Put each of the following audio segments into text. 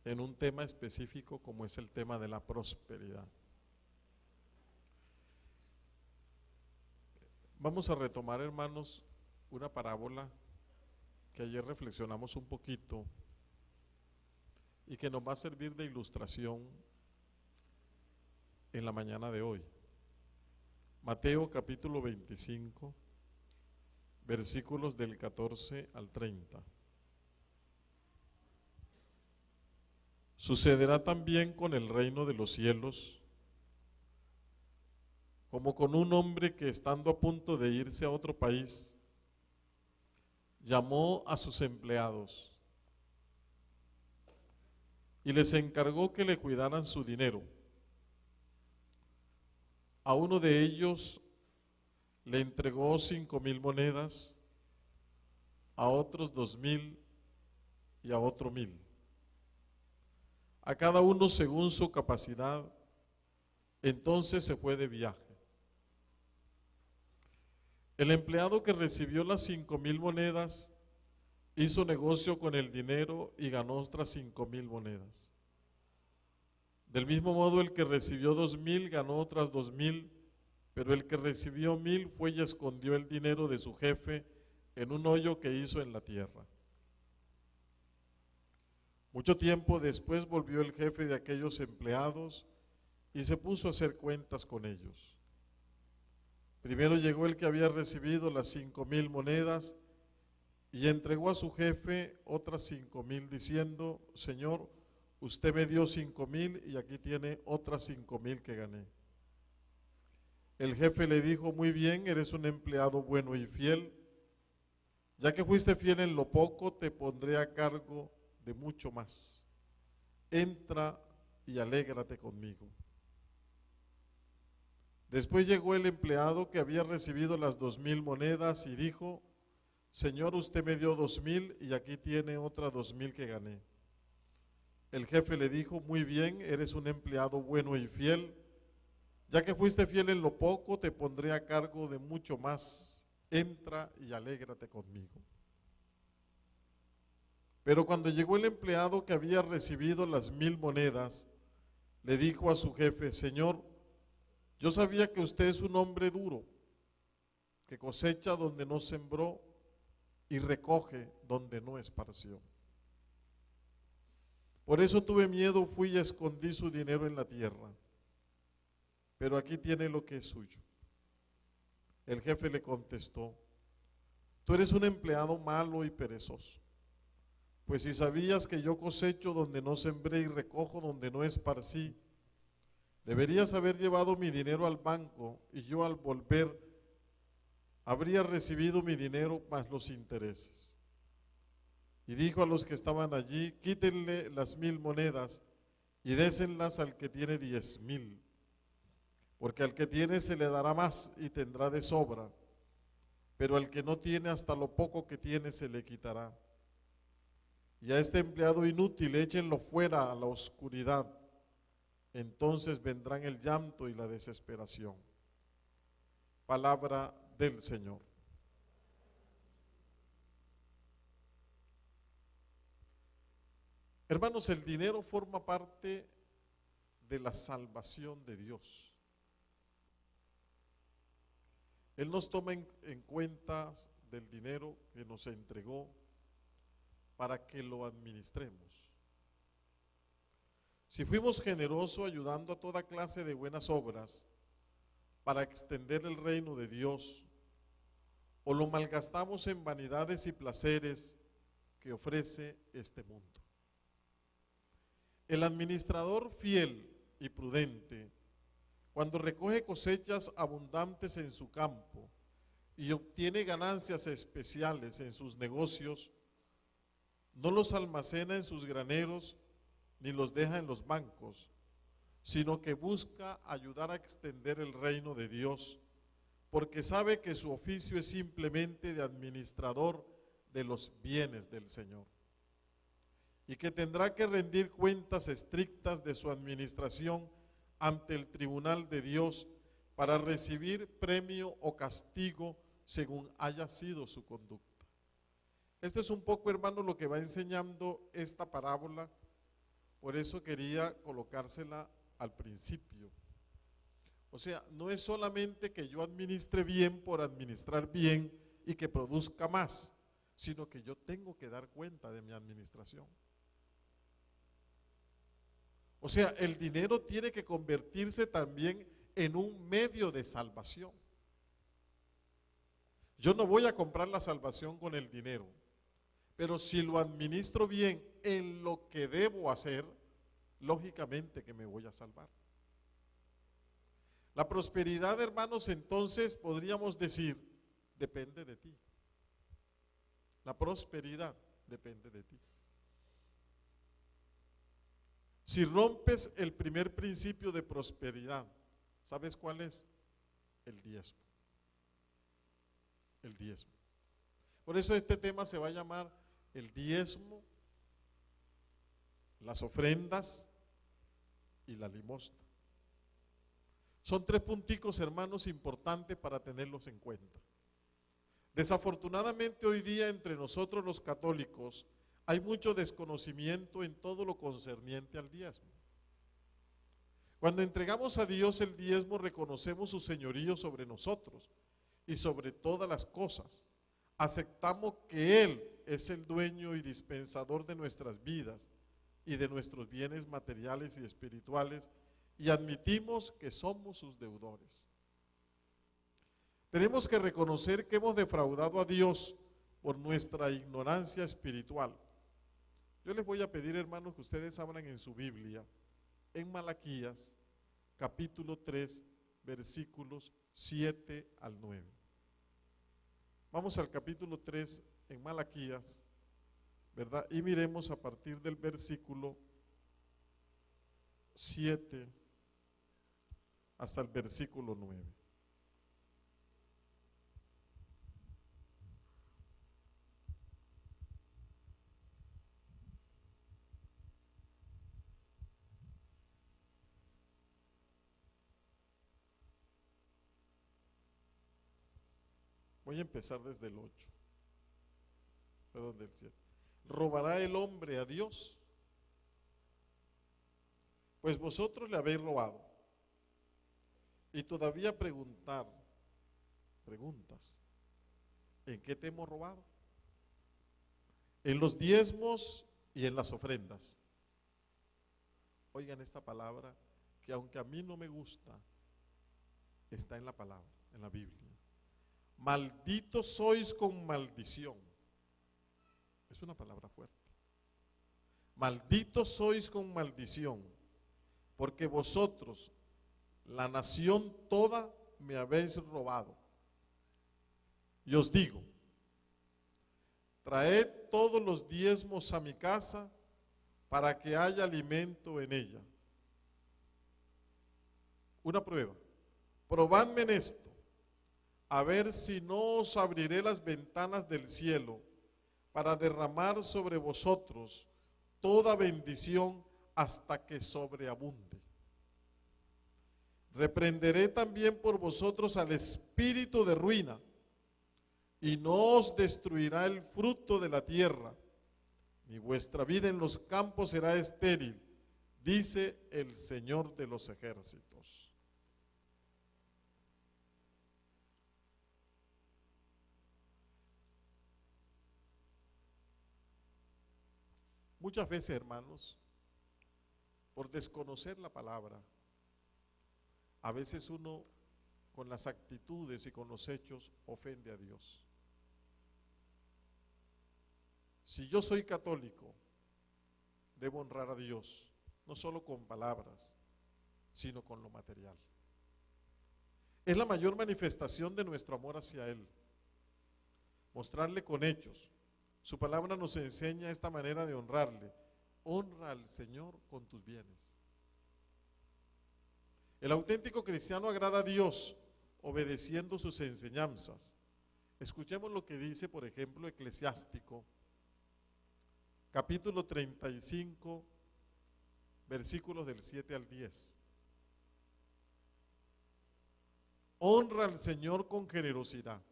en un tema específico como es el tema de la prosperidad. Vamos a retomar, hermanos, una parábola que ayer reflexionamos un poquito y que nos va a servir de ilustración en la mañana de hoy. Mateo capítulo 25, versículos del 14 al 30. Sucederá también con el reino de los cielos, como con un hombre que, estando a punto de irse a otro país, llamó a sus empleados y les encargó que le cuidaran su dinero. A uno de ellos le entregó 5,000 monedas, a otros 2,000 y a otro 1,000. A cada uno según su capacidad. Entonces se fue de viaje. El empleado que recibió las 5,000 monedas hizo negocio con el dinero y ganó otras 5,000 monedas. Del mismo modo, el que recibió 2,000 ganó otras 2,000, pero el que recibió 1,000 fue y escondió el dinero de su jefe en un hoyo que hizo en la tierra. Mucho tiempo después volvió el jefe de aquellos empleados y se puso a hacer cuentas con ellos. Primero llegó el que había recibido las 5,000 monedas y entregó a su jefe otras 5,000 diciendo: Señor, usted me dio 5,000 y aquí tiene otras 5,000 que gané. El jefe le dijo: muy bien, eres un empleado bueno y fiel. Ya que fuiste fiel en lo poco, te pondré a cargo de mucho más. Entra y alégrate conmigo. Después llegó el empleado que había recibido las 2,000 monedas y dijo: Señor, usted me dio 2,000 y aquí tiene otras 2,000 que gané. El jefe le dijo: muy bien, eres un empleado bueno y fiel. Ya que fuiste fiel en lo poco, te pondré a cargo de mucho más. Entra y alégrate conmigo. Pero cuando llegó el empleado que había recibido las 1,000 monedas, le dijo a su jefe: Señor, yo sabía que usted es un hombre duro, que cosecha donde no sembró y recoge donde no esparció. Por eso tuve miedo, fui y escondí su dinero en la tierra. Pero aquí tiene lo que es suyo. El jefe le contestó: tú eres un empleado malo y perezoso. Pues si sabías que yo cosecho donde no sembré y recojo donde no esparcí, deberías haber llevado mi dinero al banco y yo al volver habría recibido mi dinero más los intereses. Y dijo a los que estaban allí: quítenle las 1,000 monedas y désenlas al que tiene 10,000. Porque al que tiene se le dará más y tendrá de sobra, pero al que no tiene, hasta lo poco que tiene se le quitará. Y a este empleado inútil échenlo fuera a la oscuridad, entonces vendrán el llanto y la desesperación. Palabra del Señor. Hermanos, el dinero forma parte de la salvación de Dios. Él nos toma en cuenta del dinero que nos entregó para que lo administremos. Si fuimos generosos ayudando a toda clase de buenas obras para extender el reino de Dios, o lo malgastamos en vanidades y placeres que ofrece este mundo. El administrador fiel y prudente, cuando recoge cosechas abundantes en su campo y obtiene ganancias especiales en sus negocios, no los almacena en sus graneros ni los deja en los bancos, sino que busca ayudar a extender el reino de Dios, porque sabe que su oficio es simplemente de administrador de los bienes del Señor, y que tendrá que rendir cuentas estrictas de su administración ante el tribunal de Dios para recibir premio o castigo según haya sido su conducta. Esto es un poco, hermano, lo que va enseñando esta parábola, Por eso quería colocársela al principio. O sea, no es solamente que yo administre bien por administrar bien y que produzca más, sino que yo tengo que dar cuenta de mi administración. O sea, el dinero tiene que convertirse también en un medio de salvación. Yo no voy a comprar la salvación con el dinero, pero si lo administro bien en lo que debo hacer, lógicamente que me voy a salvar. La prosperidad, hermanos, entonces podríamos decir, depende de ti. La prosperidad depende de ti. Si rompes el primer principio de prosperidad, ¿sabes cuál es? El diezmo. El diezmo. Por eso este tema se va a llamar el diezmo, las ofrendas y la limosna. Son tres punticos, hermanos, importantes para tenerlos en cuenta. Desafortunadamente hoy día entre nosotros los católicos hay mucho desconocimiento en todo lo concerniente al diezmo. Cuando entregamos a Dios el diezmo, reconocemos su señorío sobre nosotros y sobre todas las cosas. Aceptamos que Él es el dueño y dispensador de nuestras vidas y de nuestros bienes materiales y espirituales, y admitimos que somos sus deudores. Tenemos que reconocer que hemos defraudado a Dios por nuestra ignorancia espiritual. Yo les voy a pedir, hermanos, que ustedes abran en su Biblia, en Malaquías, capítulo 3, versículos 7 al 9. Vamos al capítulo 3 en Malaquías, ¿verdad? Y miremos a partir del versículo 7 hasta el versículo 9. Voy a empezar desde el 8, perdón, del 7. ¿Robará el hombre a Dios? Pues vosotros le habéis robado. Y todavía preguntas, ¿en qué te hemos robado? En los diezmos y en las ofrendas. Oigan esta palabra que aunque a mí no me gusta, está en la palabra, en la Biblia. Malditos sois con maldición. Es una palabra fuerte. Malditos sois con maldición, porque vosotros, la nación toda, me habéis robado. Y os digo, traed todos los diezmos a mi casa para que haya alimento en ella. Una prueba. Probadme en esto, a ver si no os abriré las ventanas del cielo para derramar sobre vosotros toda bendición hasta que sobreabunde. Reprenderé también por vosotros al espíritu de ruina, y no os destruirá el fruto de la tierra, ni vuestra vida en los campos será estéril, dice el Señor de los ejércitos. Muchas veces, hermanos, por desconocer la palabra, a veces uno con las actitudes y con los hechos ofende a Dios. Si yo soy católico, debo honrar a Dios, no solo con palabras, sino con lo material. Es la mayor manifestación de nuestro amor hacia Él, mostrarle con hechos. Su palabra nos enseña esta manera de honrarle. Honra al Señor con tus bienes. El auténtico cristiano agrada a Dios obedeciendo sus enseñanzas. Escuchemos lo que dice, por ejemplo, Eclesiástico, capítulo 35, versículos del 7 al 10. Honra al Señor con generosidad.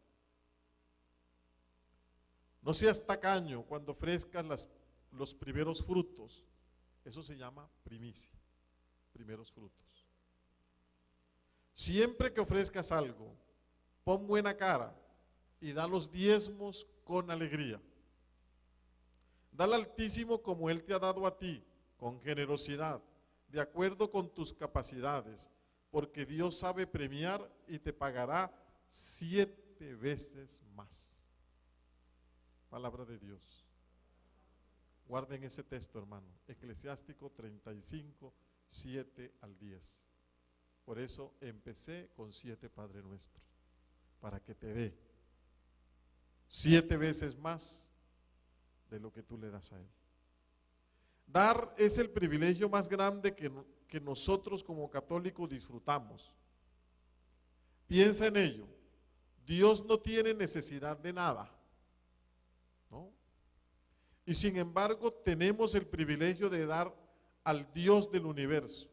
No seas tacaño cuando ofrezcas los primeros frutos, Eso se llama primicia, primeros frutos. Siempre que ofrezcas algo, pon buena cara y da los diezmos con alegría. Da al Altísimo como Él te ha dado a ti, con generosidad, de acuerdo con tus capacidades, porque Dios sabe premiar y te pagará 7 veces más. Palabra de Dios. Guarden ese texto, hermano. Eclesiástico 35, 7 al 10. Por eso empecé con 7 Padre Nuestro, para que te dé 7 veces más de lo que tú le das a Él. Dar es el privilegio más grande que nosotros como católicos disfrutamos. Piensa en ello. Dios no tiene necesidad de nada, ¿no? Y sin embargo tenemos el privilegio de dar al Dios del universo.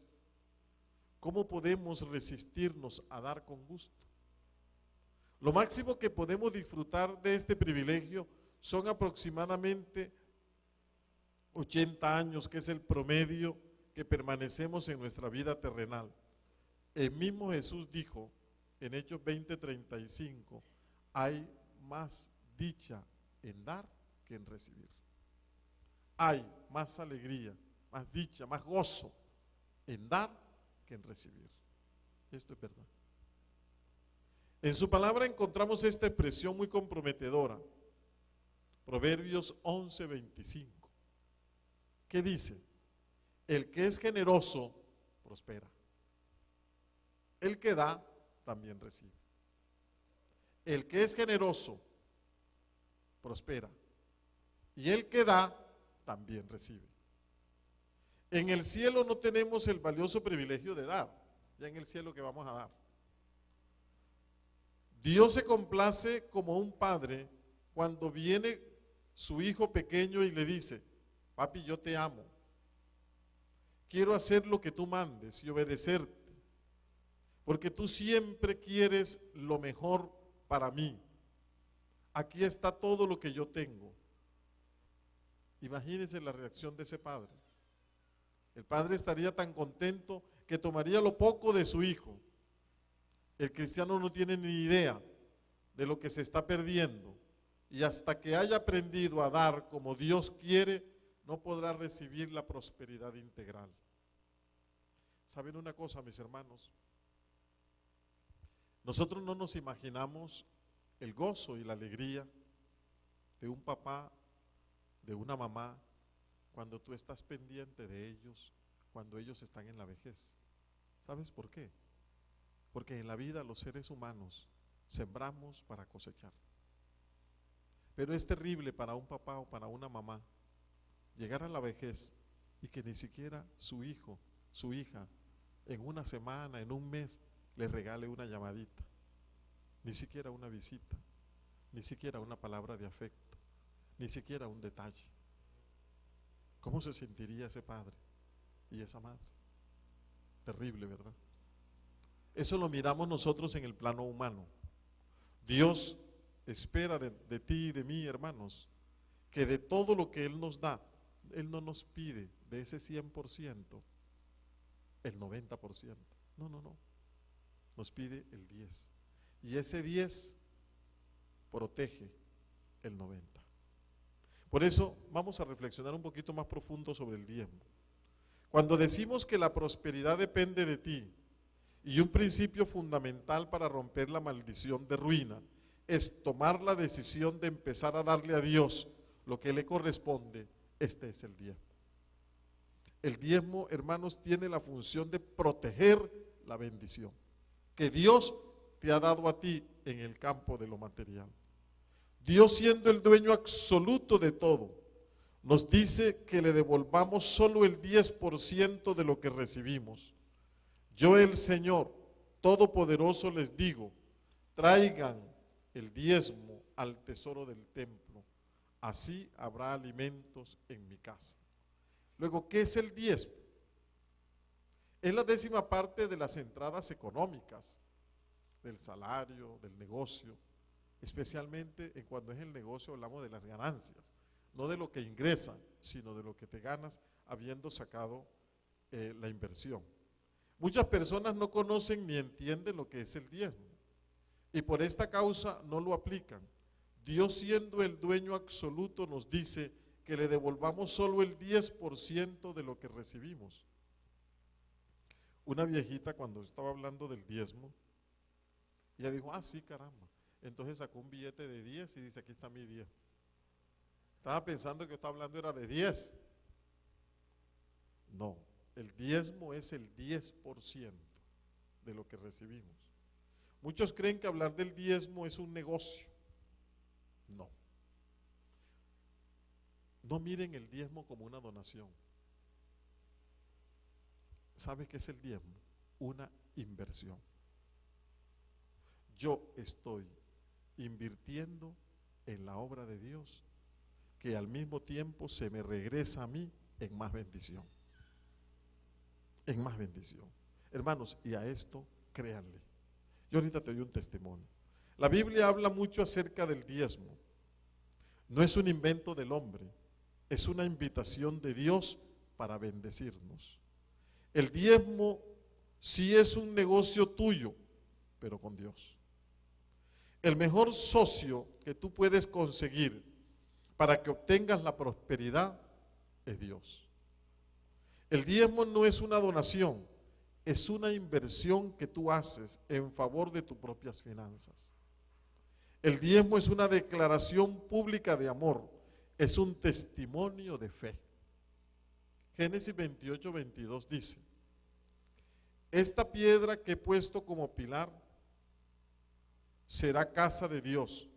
¿Cómo podemos resistirnos a dar con gusto? Lo máximo que podemos disfrutar de este privilegio son aproximadamente 80 años, que es el promedio que permanecemos en nuestra vida terrenal. El mismo Jesús dijo en Hechos 20:35, hay más dicha en dar que en recibir. Hay más alegría, más dicha, más gozo en dar que en recibir. Esto es verdad. En su palabra encontramos esta expresión muy comprometedora. Proverbios 11:25. ¿Qué dice? El que es generoso prospera. El que da también recibe. El que es generoso prospera. Y el que da también recibe. En el cielo no tenemos el valioso privilegio de dar. Ya en el cielo, ¿qué vamos a dar? Dios se complace como un padre cuando viene su hijo pequeño y le dice: papi, yo te amo, quiero hacer lo que tú mandes y obedecerte, porque tú siempre quieres lo mejor para mí. Aquí está todo lo que yo tengo. Imagínense la reacción de ese padre. El padre estaría tan contento que tomaría lo poco de su hijo. El cristiano no tiene ni idea de lo que se está perdiendo, y hasta que haya aprendido a dar como Dios quiere, no podrá recibir la prosperidad integral. ¿Saben una cosa, mis hermanos? Nosotros no nos imaginamos el gozo y la alegría de un papá, de una mamá, cuando tú estás pendiente de ellos, cuando ellos están en la vejez. ¿Sabes por qué? Porque en la vida los seres humanos sembramos para cosechar. Pero es terrible para un papá o para una mamá llegar a la vejez y que ni siquiera su hijo, su hija, en una semana, en un mes, le regale una llamadita, ni siquiera una visita, ni siquiera una palabra de afecto, ni siquiera un detalle. ¿Cómo se sentiría ese padre y esa madre? Terrible, ¿verdad? Eso lo miramos nosotros en el plano humano. Dios espera de ti y de mí, hermanos, que de todo lo que Él nos da, Él no nos pide de ese 100%, el 90%. No, no, no. Nos pide el 10%. Y ese 10% protege el 90%. Por eso vamos a reflexionar un poquito más profundo sobre el diezmo. Cuando decimos que la prosperidad depende de ti, y un principio fundamental para romper la maldición de ruina es tomar la decisión de empezar a darle a Dios lo que le corresponde, este es el diezmo. El diezmo, hermanos, tiene la función de proteger la bendición que Dios te ha dado a ti en el campo de lo material. Dios, siendo el dueño absoluto de todo, nos dice que le devolvamos solo el 10% de lo que recibimos. Yo, el Señor Todopoderoso, les digo, traigan el diezmo al tesoro del templo, así habrá alimentos en mi casa. Luego, ¿qué es el diezmo? Es la 10ª parte de las entradas económicas, del salario, del negocio, especialmente cuando es el negocio hablamos de las ganancias, no de lo que ingresas, sino de lo que te ganas habiendo sacado la inversión. Muchas personas no conocen ni entienden lo que es el diezmo y por esta causa no lo aplican. Dios, siendo el dueño absoluto, nos dice que le devolvamos solo el 10% de lo que recibimos. Una viejita, cuando estaba hablando del diezmo, ella dijo, sí, caramba. Entonces sacó un billete de 10 y dice, aquí está mi 10. Estaba pensando que estaba hablando era de 10. No, el diezmo es el 10% de lo que recibimos. Muchos creen que hablar del diezmo es un negocio. No. No miren el diezmo como una donación. ¿Sabe qué es el diezmo? Una inversión. Yo estoy invirtiendo en la obra de Dios, que al mismo tiempo se me regresa a mí en más bendición. En más bendición. Hermanos, y a esto créanle. Yo ahorita te doy un testimonio. La Biblia habla mucho acerca del diezmo. No es un invento del hombre, es una invitación de Dios para bendecirnos. El diezmo sí es un negocio tuyo, pero con Dios. El mejor socio que tú puedes conseguir para que obtengas la prosperidad es Dios. El diezmo no es una donación, es una inversión que tú haces en favor de tus propias finanzas. El diezmo es una declaración pública de amor, es un testimonio de fe. Génesis 28:22 dice, esta piedra que he puesto como pilar será casa de Dios,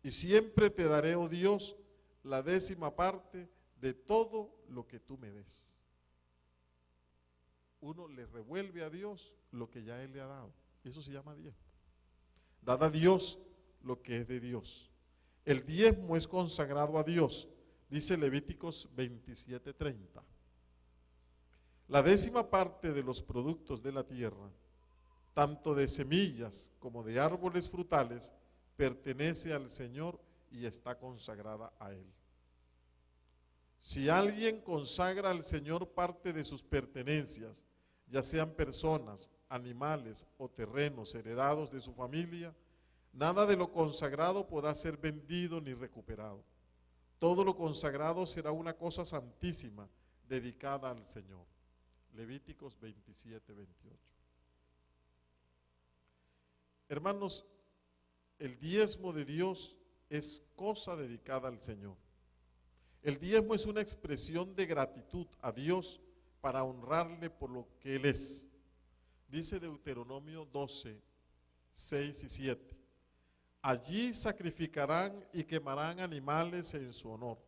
y siempre te daré, oh Dios, la 10ª parte de todo lo que tú me des. Uno le revuelve a Dios lo que ya Él le ha dado, y eso se llama diezmo. Dad a Dios lo que es de Dios. El diezmo es consagrado a Dios, dice Levíticos 27:30. La 10ª parte de los productos de la tierra, tanto de semillas como de árboles frutales, pertenece al Señor y está consagrada a Él. Si alguien consagra al Señor parte de sus pertenencias, ya sean personas, animales o terrenos heredados de su familia, nada de lo consagrado podrá ser vendido ni recuperado. Todo lo consagrado será una cosa santísima, dedicada al Señor. Levíticos 27:28. Hermanos, el diezmo de Dios es cosa dedicada al Señor. El diezmo es una expresión de gratitud a Dios para honrarle por lo que Él es. Dice Deuteronomio 12:6 y 7. Allí sacrificarán y quemarán animales en su honor,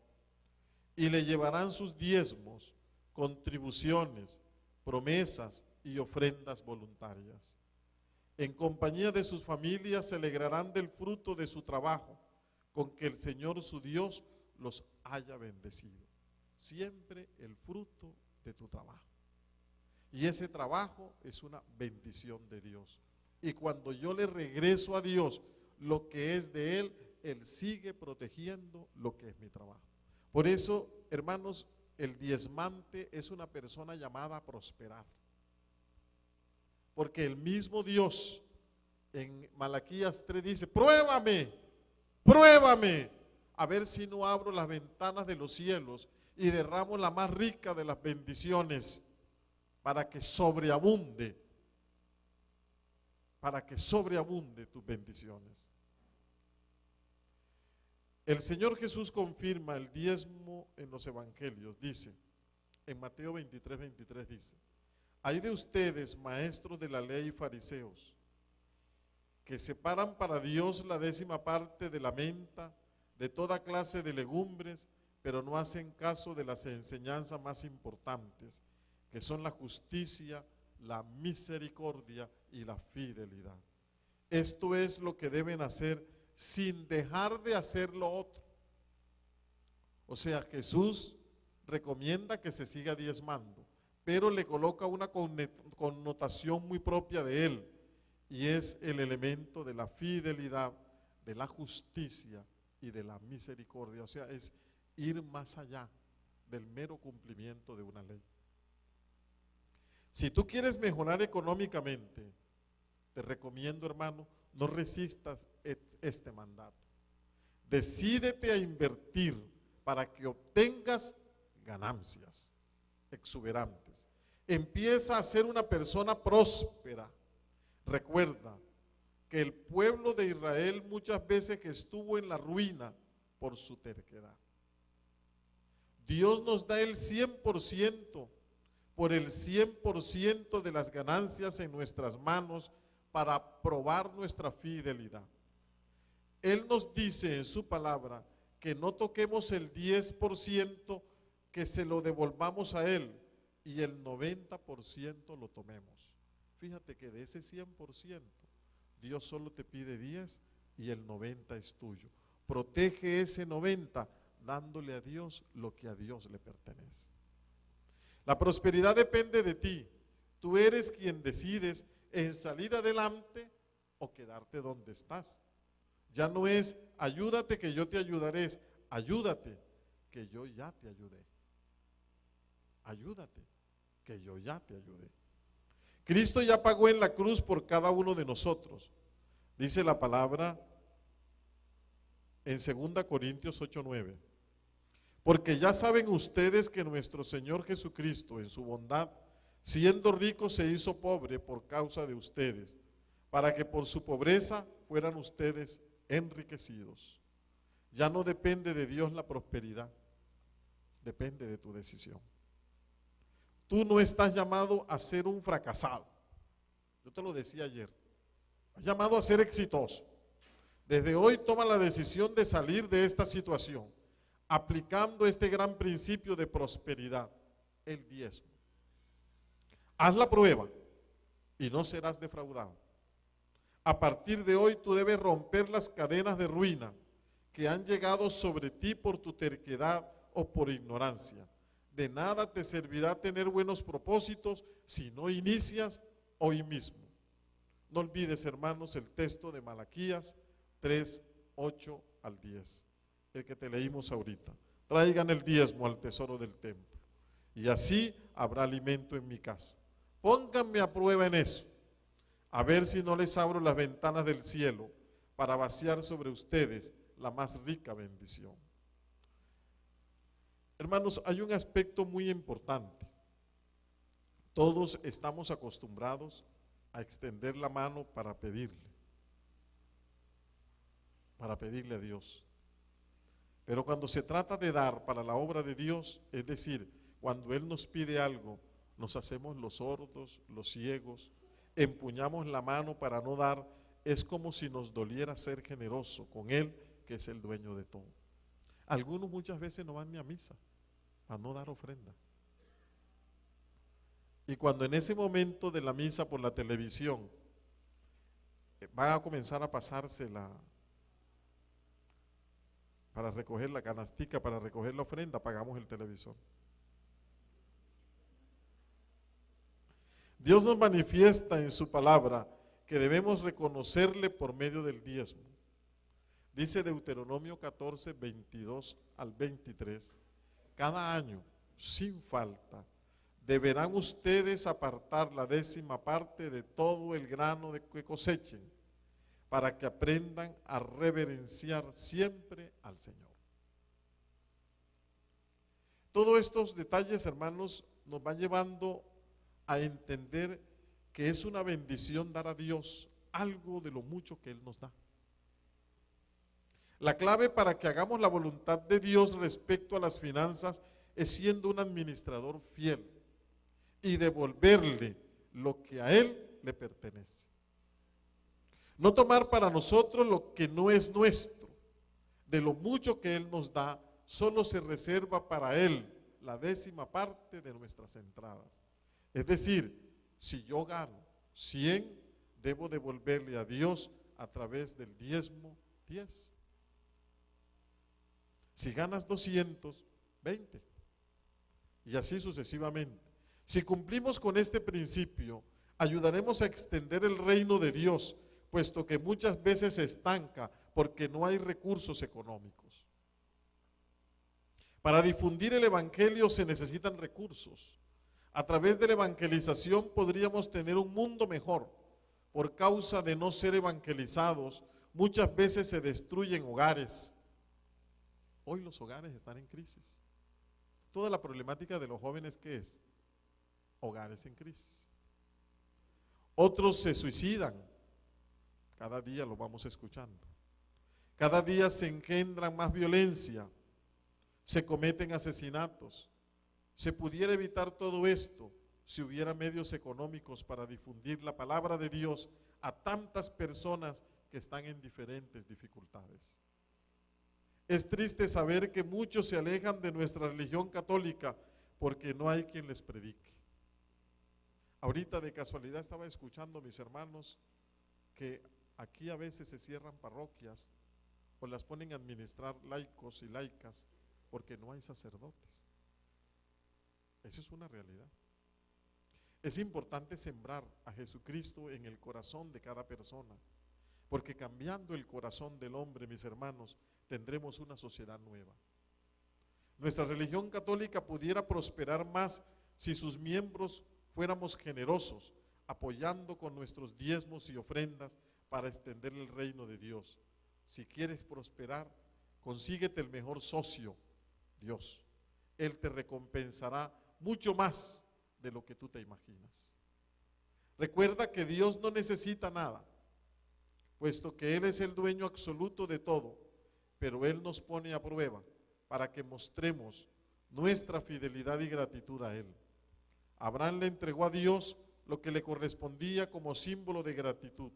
y le llevarán sus diezmos, contribuciones, promesas y ofrendas voluntarias. En compañía de sus familias se alegrarán del fruto de su trabajo, con que el Señor su Dios los haya bendecido. Siempre el fruto de tu trabajo. Y ese trabajo es una bendición de Dios. Y cuando yo le regreso a Dios lo que es de Él, Él sigue protegiendo lo que es mi trabajo. Por eso, hermanos, el diezmante es una persona llamada a prosperar. Porque el mismo Dios en Malaquías 3 dice, pruébame, a ver si no abro las ventanas de los cielos y derramo la más rica de las bendiciones para que sobreabunde tus bendiciones. El Señor Jesús confirma el diezmo en los evangelios. Dice, en Mateo 23:23 dice, hay de ustedes, maestros de la ley y fariseos, que separan para Dios la 10ª parte de la menta, de toda clase de legumbres, pero no hacen caso de las enseñanzas más importantes, que son la justicia, la misericordia y la fidelidad. Esto es lo que deben hacer sin dejar de hacer lo otro. O sea, Jesús recomienda que se siga diezmando, pero le coloca una connotación muy propia de Él, y es el elemento de la fidelidad, de la justicia y de la misericordia. O sea, es ir más allá del mero cumplimiento de una ley. Si tú quieres mejorar económicamente, te recomiendo, hermano, no resistas este mandato. Decídete a invertir para que obtengas ganancias exuberantes. Empieza a ser una persona próspera. Recuerda que el pueblo de Israel muchas veces que estuvo en la ruina por su terquedad. Dios nos da el 100%, por el 100% de las ganancias en nuestras manos para probar nuestra fidelidad. Él nos dice en su palabra que no toquemos el 10%, que se lo devolvamos a Él y el 90% lo tomemos. Fíjate que de ese 100%, Dios solo te pide 10 y el 90 es tuyo. Protege ese 90 dándole a Dios lo que a Dios le pertenece. La prosperidad depende de ti. Tú eres quien decides en salir adelante o quedarte donde estás. Ya no es ayúdate que yo te ayudaré, es ayúdate que yo ya te ayudé. Ayúdate que yo ya te ayudé. Cristo ya pagó en la cruz por cada uno de nosotros. Dice la palabra en 2 Corintios 8:9. Porque ya saben ustedes que nuestro Señor Jesucristo, en su bondad, siendo rico, se hizo pobre por causa de ustedes, para que por su pobreza fueran ustedes enriquecidos. Ya no depende de Dios la prosperidad, depende de tu decisión. Tú no estás llamado a ser un fracasado. Yo te lo decía ayer. Estás llamado a ser exitoso. Desde hoy toma la decisión de salir de esta situación, aplicando este gran principio de prosperidad, el diezmo. Haz la prueba y no serás defraudado. A partir de hoy tú debes romper las cadenas de ruina que han llegado sobre ti por tu terquedad o por ignorancia. De nada te servirá tener buenos propósitos si no inicias hoy mismo. No olvides, hermanos, el texto de Malaquías 3, 8 al 10, el que te leímos ahorita. Traigan el diezmo al tesoro del templo y así habrá alimento en mi casa. Pónganme a prueba en eso, a ver si no les abro las ventanas del cielo para vaciar sobre ustedes la más rica bendición. Hermanos, hay un aspecto muy importante. Todos estamos acostumbrados a extender la mano para pedirle a Dios. Pero cuando se trata de dar para la obra de Dios, es decir, cuando Él nos pide algo, nos hacemos los sordos, los ciegos, empuñamos la mano para no dar, es como si nos doliera ser generoso con Él, que es el dueño de todo. Algunos muchas veces no van ni a misa, a no dar ofrenda. Y cuando en ese momento de la misa por la televisión van a comenzar a pasársela para recoger la canastica, para recoger la ofrenda, apagamos el televisor. Dios nos manifiesta en su palabra que debemos reconocerle por medio del diezmo. Dice Deuteronomio 14, 22 al 23, cada año, sin falta, deberán ustedes apartar la 10ª parte de todo el grano que cosechen, para que aprendan a reverenciar siempre al Señor. Todos estos detalles, hermanos, nos van llevando a entender que es una bendición dar a Dios algo de lo mucho que Él nos da. La clave para que hagamos la voluntad de Dios respecto a las finanzas es siendo un administrador fiel y devolverle lo que a Él le pertenece. No tomar para nosotros lo que no es nuestro. De lo mucho que Él nos da, solo se reserva para Él la 10ª parte de nuestras entradas. Es decir, si yo gano 100, debo devolverle a Dios a través del diezmo 10. Si ganas 200, 20. Y así sucesivamente. Si cumplimos con este principio, ayudaremos a extender el reino de Dios, puesto que muchas veces se estanca porque no hay recursos económicos. Para difundir el evangelio se necesitan recursos. A través de la evangelización podríamos tener un mundo mejor. Por causa de no ser evangelizados, muchas veces se destruyen hogares. Hoy los hogares están en crisis. Toda la problemática de los jóvenes, ¿qué es? Hogares en crisis. Otros se suicidan. Cada día lo vamos escuchando. Cada día se engendran más violencia. Se cometen asesinatos. Se pudiera evitar todo esto si hubiera medios económicos para difundir la palabra de Dios a tantas personas que están en diferentes dificultades. Es triste saber que muchos se alejan de nuestra religión católica porque no hay quien les predique. Ahorita de casualidad estaba escuchando, mis hermanos, que aquí a veces se cierran parroquias o las ponen a administrar laicos y laicas porque no hay sacerdotes. Eso es una realidad. Es importante sembrar a Jesucristo en el corazón de cada persona, porque cambiando el corazón del hombre, mis hermanos, tendremos una sociedad nueva. Nuestra religión católica pudiera prosperar más si sus miembros fuéramos generosos, apoyando con nuestros diezmos y ofrendas para extender el reino de Dios. Si quieres prosperar, consíguete el mejor socio, Dios. Él te recompensará mucho más de lo que tú te imaginas. Recuerda que Dios no necesita nada, puesto que Él es el dueño absoluto de todo, pero Él nos pone a prueba para que mostremos nuestra fidelidad y gratitud a Él. Abraham le entregó a Dios lo que le correspondía como símbolo de gratitud.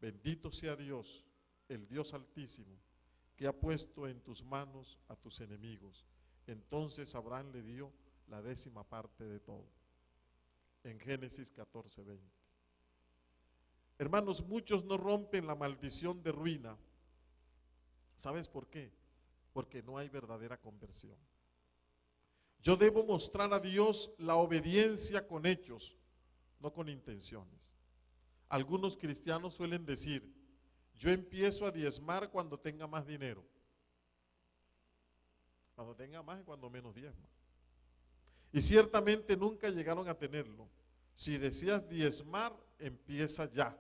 Bendito sea Dios, el Dios Altísimo, que ha puesto en tus manos a tus enemigos. Entonces Abraham le dio la 10ª parte de todo. En Génesis 14:20. Hermanos, muchos no rompen la maldición de ruina. ¿Sabes por qué? Porque no hay verdadera conversión. Yo debo mostrar a Dios la obediencia con hechos, no con intenciones. Algunos cristianos suelen decir: yo empiezo a diezmar cuando tenga más dinero. Cuando tenga más y cuando menos diezma. Y ciertamente nunca llegaron a tenerlo. Si deseas diezmar, empieza ya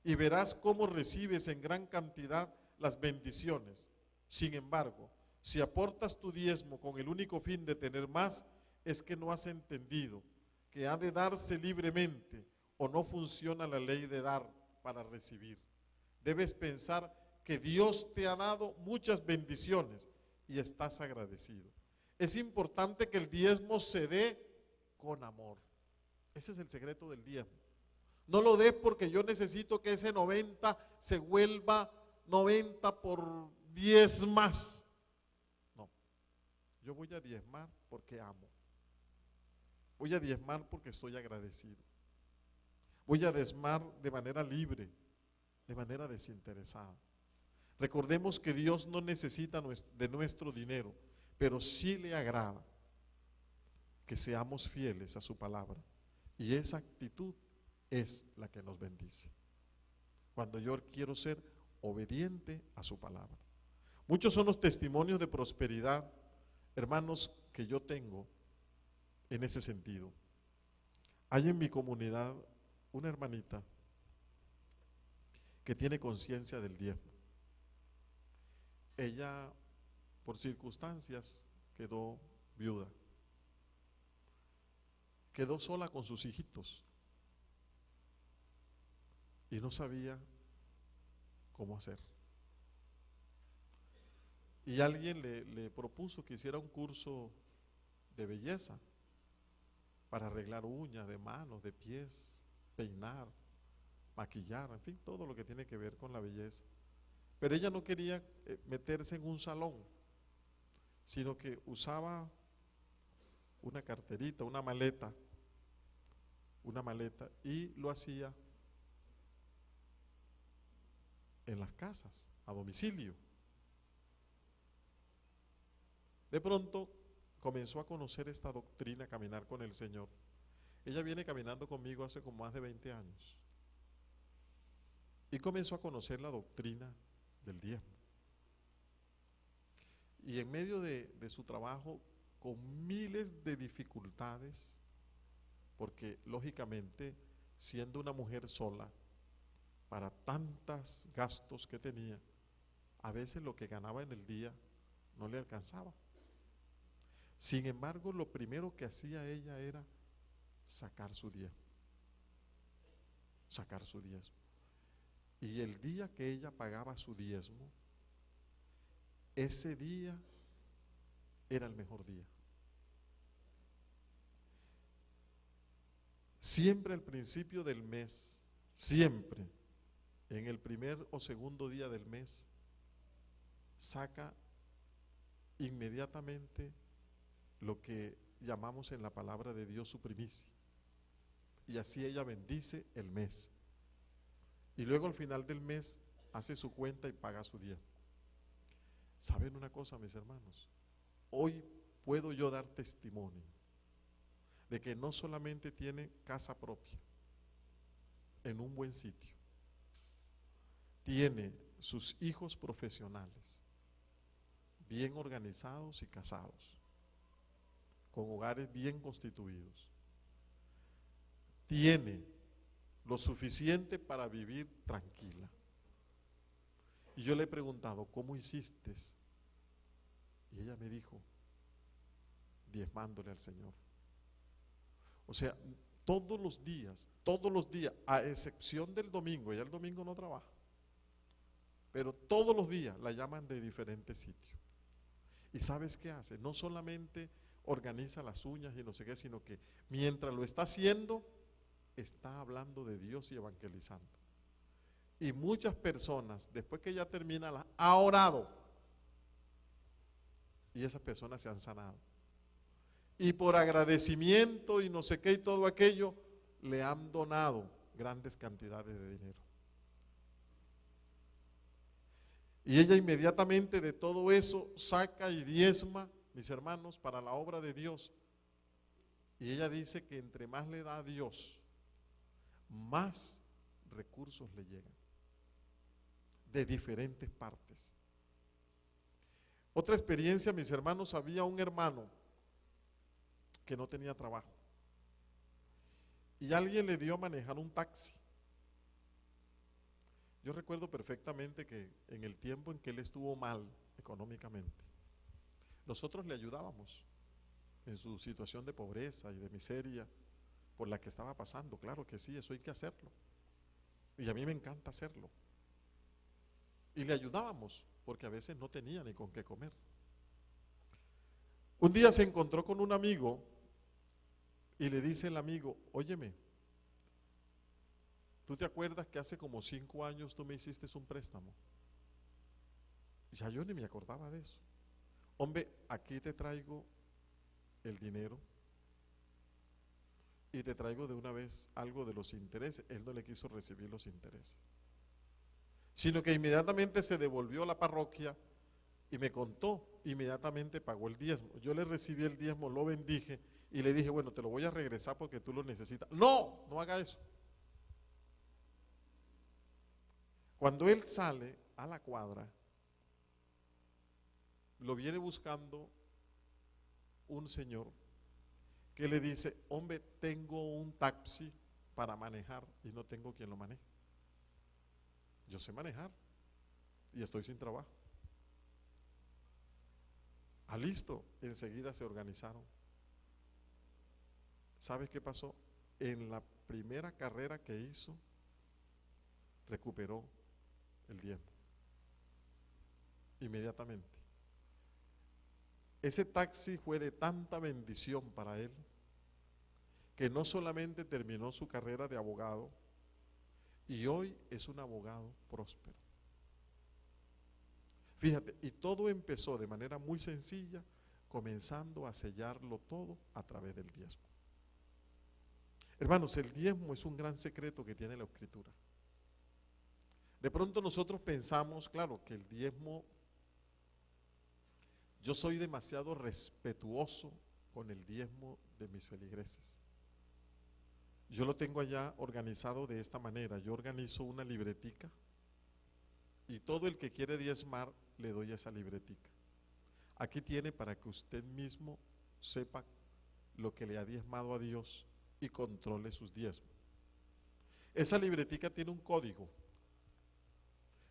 y verás cómo recibes en gran cantidad las bendiciones. Sin embargo, si aportas tu diezmo con el único fin de tener más, es que no has entendido que ha de darse libremente o no funciona la ley de dar para recibir. Debes pensar que Dios te ha dado muchas bendiciones y estás agradecido. Es importante que el diezmo se dé con amor. Ese es el secreto del diezmo. No lo des porque yo necesito que ese 90 se vuelva 90 por 10 más. No, yo voy a diezmar porque amo. Voy a diezmar porque estoy agradecido. Voy a diezmar de manera libre, de manera desinteresada. Recordemos que Dios no necesita de nuestro dinero, pero sí le agrada que seamos fieles a su palabra. Y esa actitud es la que nos bendice. Cuando yo quiero ser obediente a su palabra. Muchos son los testimonios de prosperidad, hermanos, que yo tengo en ese sentido. Hay en mi comunidad una hermanita que tiene conciencia del diezmo. Ella, por circunstancias, quedó viuda. Quedó sola con sus hijitos y no sabía cómo hacer. Y alguien le propuso que hiciera un curso de belleza para arreglar uñas de manos, de pies, peinar, maquillar, en fin, todo lo que tiene que ver con la belleza. Pero ella no quería meterse en un salón, sino que usaba una carterita, una maleta, y lo hacía en las casas, a domicilio. De pronto comenzó a conocer esta doctrina, caminar con el Señor. Ella viene caminando conmigo hace como más de 20 años. Y comenzó a conocer la doctrina del diezmo. Y en medio de su trabajo, con miles de dificultades, porque lógicamente, siendo una mujer sola, para tantos gastos que tenía, a veces lo que ganaba en el día no le alcanzaba. Sin embargo, lo primero que hacía ella era sacar su diezmo, sacar su diezmo. Y el día que ella pagaba su diezmo, ese día era el mejor día. Siempre al principio del mes, siempre, en el primer o segundo día del mes, saca inmediatamente lo que llamamos en la palabra de Dios su primicia. Y así ella bendice el mes. Y luego al final del mes hace su cuenta y paga su diezmo. ¿Saben una cosa, mis hermanos? Hoy puedo yo dar testimonio de que no solamente tiene casa propia, en un buen sitio, tiene sus hijos profesionales, bien organizados y casados, con hogares bien constituidos. Tiene lo suficiente para vivir tranquila. Y yo le he preguntado, ¿cómo hiciste? Y ella me dijo, diezmándole al Señor. O sea, todos los días, a excepción del domingo, ella el domingo no trabaja, pero todos los días la llaman de diferentes sitios. ¿Y sabes qué hace? No solamente organiza las uñas y no sé qué, sino que mientras lo está haciendo, está hablando de Dios y evangelizando. Y muchas personas, después que ella termina, ha orado. Y esas personas se han sanado. Y por agradecimiento y no sé qué y todo aquello, le han donado grandes cantidades de dinero. Y ella inmediatamente de todo eso saca y diezma, mis hermanos, para la obra de Dios. Y ella dice que entre más le da a Dios, más recursos le llegan de diferentes partes. Otra experiencia, mis hermanos, había un hermano que no tenía trabajo y alguien le dio a manejar un taxi. Yo recuerdo perfectamente que en el tiempo en que él estuvo mal económicamente, nosotros le ayudábamos en su situación de pobreza y de miseria por la que estaba pasando. Claro que sí, eso hay que hacerlo. Y a mí me encanta hacerlo. Y le ayudábamos porque a veces no tenía ni con qué comer. Un día se encontró con un amigo y le dice el amigo, óyeme, ¿tú te acuerdas que hace como 5 años tú me hiciste un préstamo? Ya yo ni me acordaba de eso. Hombre, aquí te traigo el dinero y te traigo de una vez algo de los intereses. Él no le quiso recibir los intereses, sino que inmediatamente se devolvió a la parroquia y me contó, inmediatamente pagó el diezmo. Yo le recibí el diezmo, lo bendije y le dije, bueno, te lo voy a regresar porque tú lo necesitas. No, no haga eso. Cuando él sale a la cuadra, lo viene buscando un señor que le dice, hombre, tengo un taxi para manejar y no tengo quien lo maneje. Yo sé manejar y estoy sin trabajo. Listo, enseguida se organizaron. ¿Sabes qué pasó? En la primera carrera que hizo, recuperó el diezmo inmediatamente. Ese taxi fue de tanta bendición para él que no solamente terminó su carrera de abogado, y hoy es un abogado próspero. Fíjate, y todo empezó de manera muy sencilla, comenzando a sellarlo todo a través del diezmo. Hermanos, el diezmo es un gran secreto que tiene la Escritura. De pronto nosotros pensamos, claro, que el diezmo, yo soy demasiado respetuoso con el diezmo de mis feligreses. Yo lo tengo allá organizado de esta manera. Yo organizo una libretica y todo el que quiere diezmar le doy esa libretica. Aquí tiene para que usted mismo sepa lo que le ha diezmado a Dios y controle sus diezmos. Esa libretica tiene un código.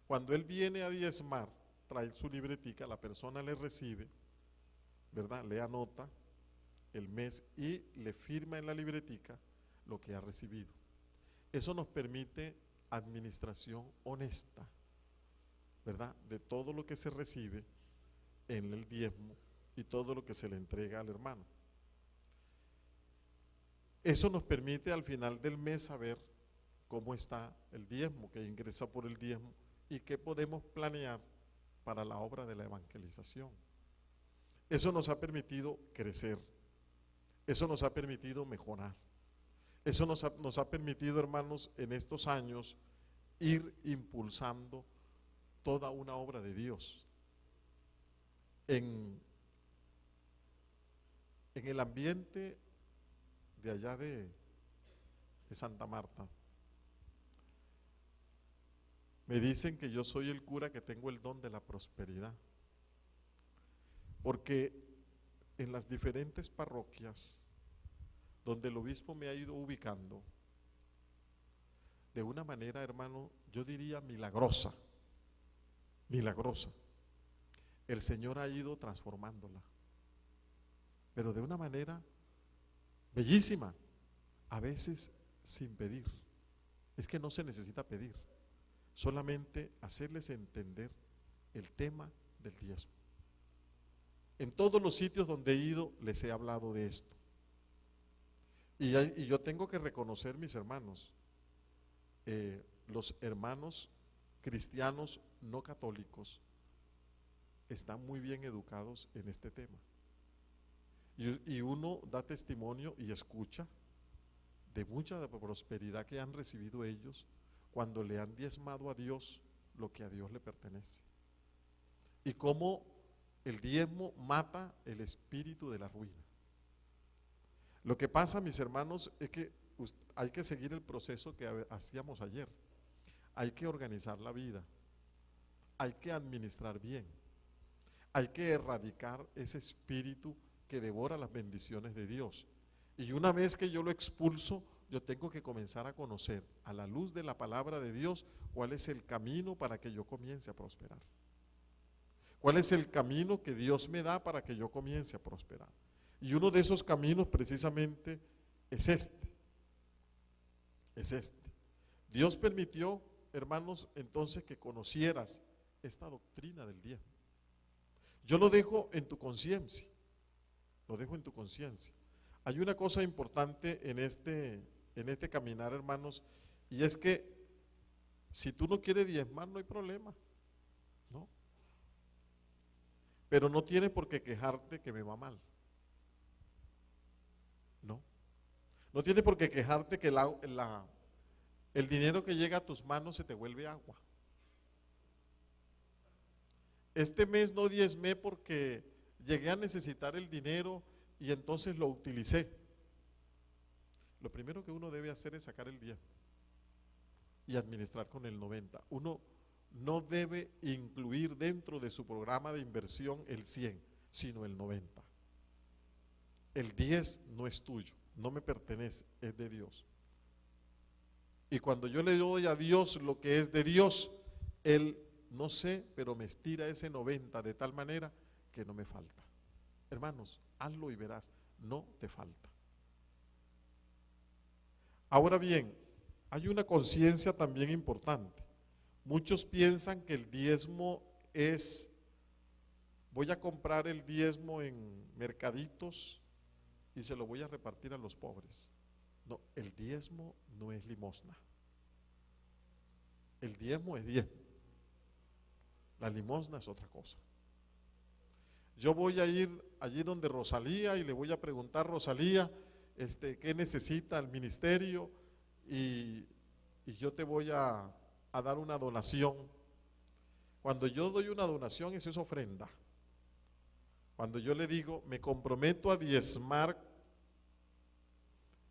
Cuando él viene a diezmar, trae su libretica, la persona le recibe, ¿verdad? Le anota el mes y le firma en la libretica lo que ha recibido. Eso nos permite administración honesta, ¿verdad? De todo lo que se recibe en el diezmo y todo lo que se le entrega al hermano. Eso nos permite al final del mes saber cómo está el diezmo, que ingresa por el diezmo y qué podemos planear para la obra de la evangelización. Eso nos ha permitido crecer, eso nos ha permitido mejorar, eso nos ha permitido, hermanos, en estos años ir impulsando toda una obra de Dios. En el ambiente de allá de Santa Marta, me dicen que yo soy el cura que tengo el don de la prosperidad, porque en las diferentes parroquias donde el obispo me ha ido ubicando, de una manera, hermano, yo diría milagrosa, el Señor ha ido transformándola, pero de una manera bellísima, a veces sin pedir. Es que no se necesita pedir, solamente hacerles entender el tema del diezmo. En todos los sitios donde he ido les he hablado de esto. Y yo tengo que reconocer, mis hermanos, los hermanos cristianos no católicos están muy bien educados en este tema. Y uno da testimonio y escucha de mucha prosperidad que han recibido ellos cuando le han diezmado a Dios lo que a Dios le pertenece. Y cómo el diezmo mata el espíritu de la ruina. Lo que pasa, mis hermanos, es que hay que seguir el proceso que hacíamos ayer. Hay que organizar la vida, hay que administrar bien, hay que erradicar ese espíritu que devora las bendiciones de Dios. Y una vez que yo lo expulso, yo tengo que comenzar a conocer a la luz de la palabra de Dios cuál es el camino para que yo comience a prosperar. ¿Cuál es el camino que Dios me da para que yo comience a prosperar? Y uno de esos caminos precisamente es este. Dios permitió, hermanos, entonces que conocieras esta doctrina del diezmo. Yo lo dejo en tu conciencia, Hay una cosa importante en este caminar, hermanos, y es que si tú no quieres diezmar, no hay problema, ¿no? Pero no tienes por qué quejarte que me va mal. No tienes por qué quejarte que el dinero que llega a tus manos se te vuelve agua. Este mes no diezmé porque llegué a necesitar el dinero y entonces lo utilicé. Lo primero que uno debe hacer es sacar el diezmo y administrar con el 90. Uno no debe incluir dentro de su programa de inversión el 100, sino el 90. El 10 no es tuyo, no me pertenece, es de Dios. Y cuando yo le doy a Dios lo que es de Dios, Él, no sé, pero me estira ese 90 de tal manera que no me falta. Hermanos, hazlo y verás, no te falta. Ahora bien, hay una conciencia también importante. Muchos piensan que el diezmo es, voy a comprar el diezmo en mercaditos y se lo voy a repartir a los pobres. No, el diezmo no es limosna. El diezmo es diezmo. La limosna es otra cosa. Yo voy a ir allí donde Rosalía y le voy a preguntar, Rosalía, ¿qué necesita el ministerio? Y yo te voy a dar una donación. Cuando yo doy una donación, eso es ofrenda. Cuando yo le digo, me comprometo a diezmar,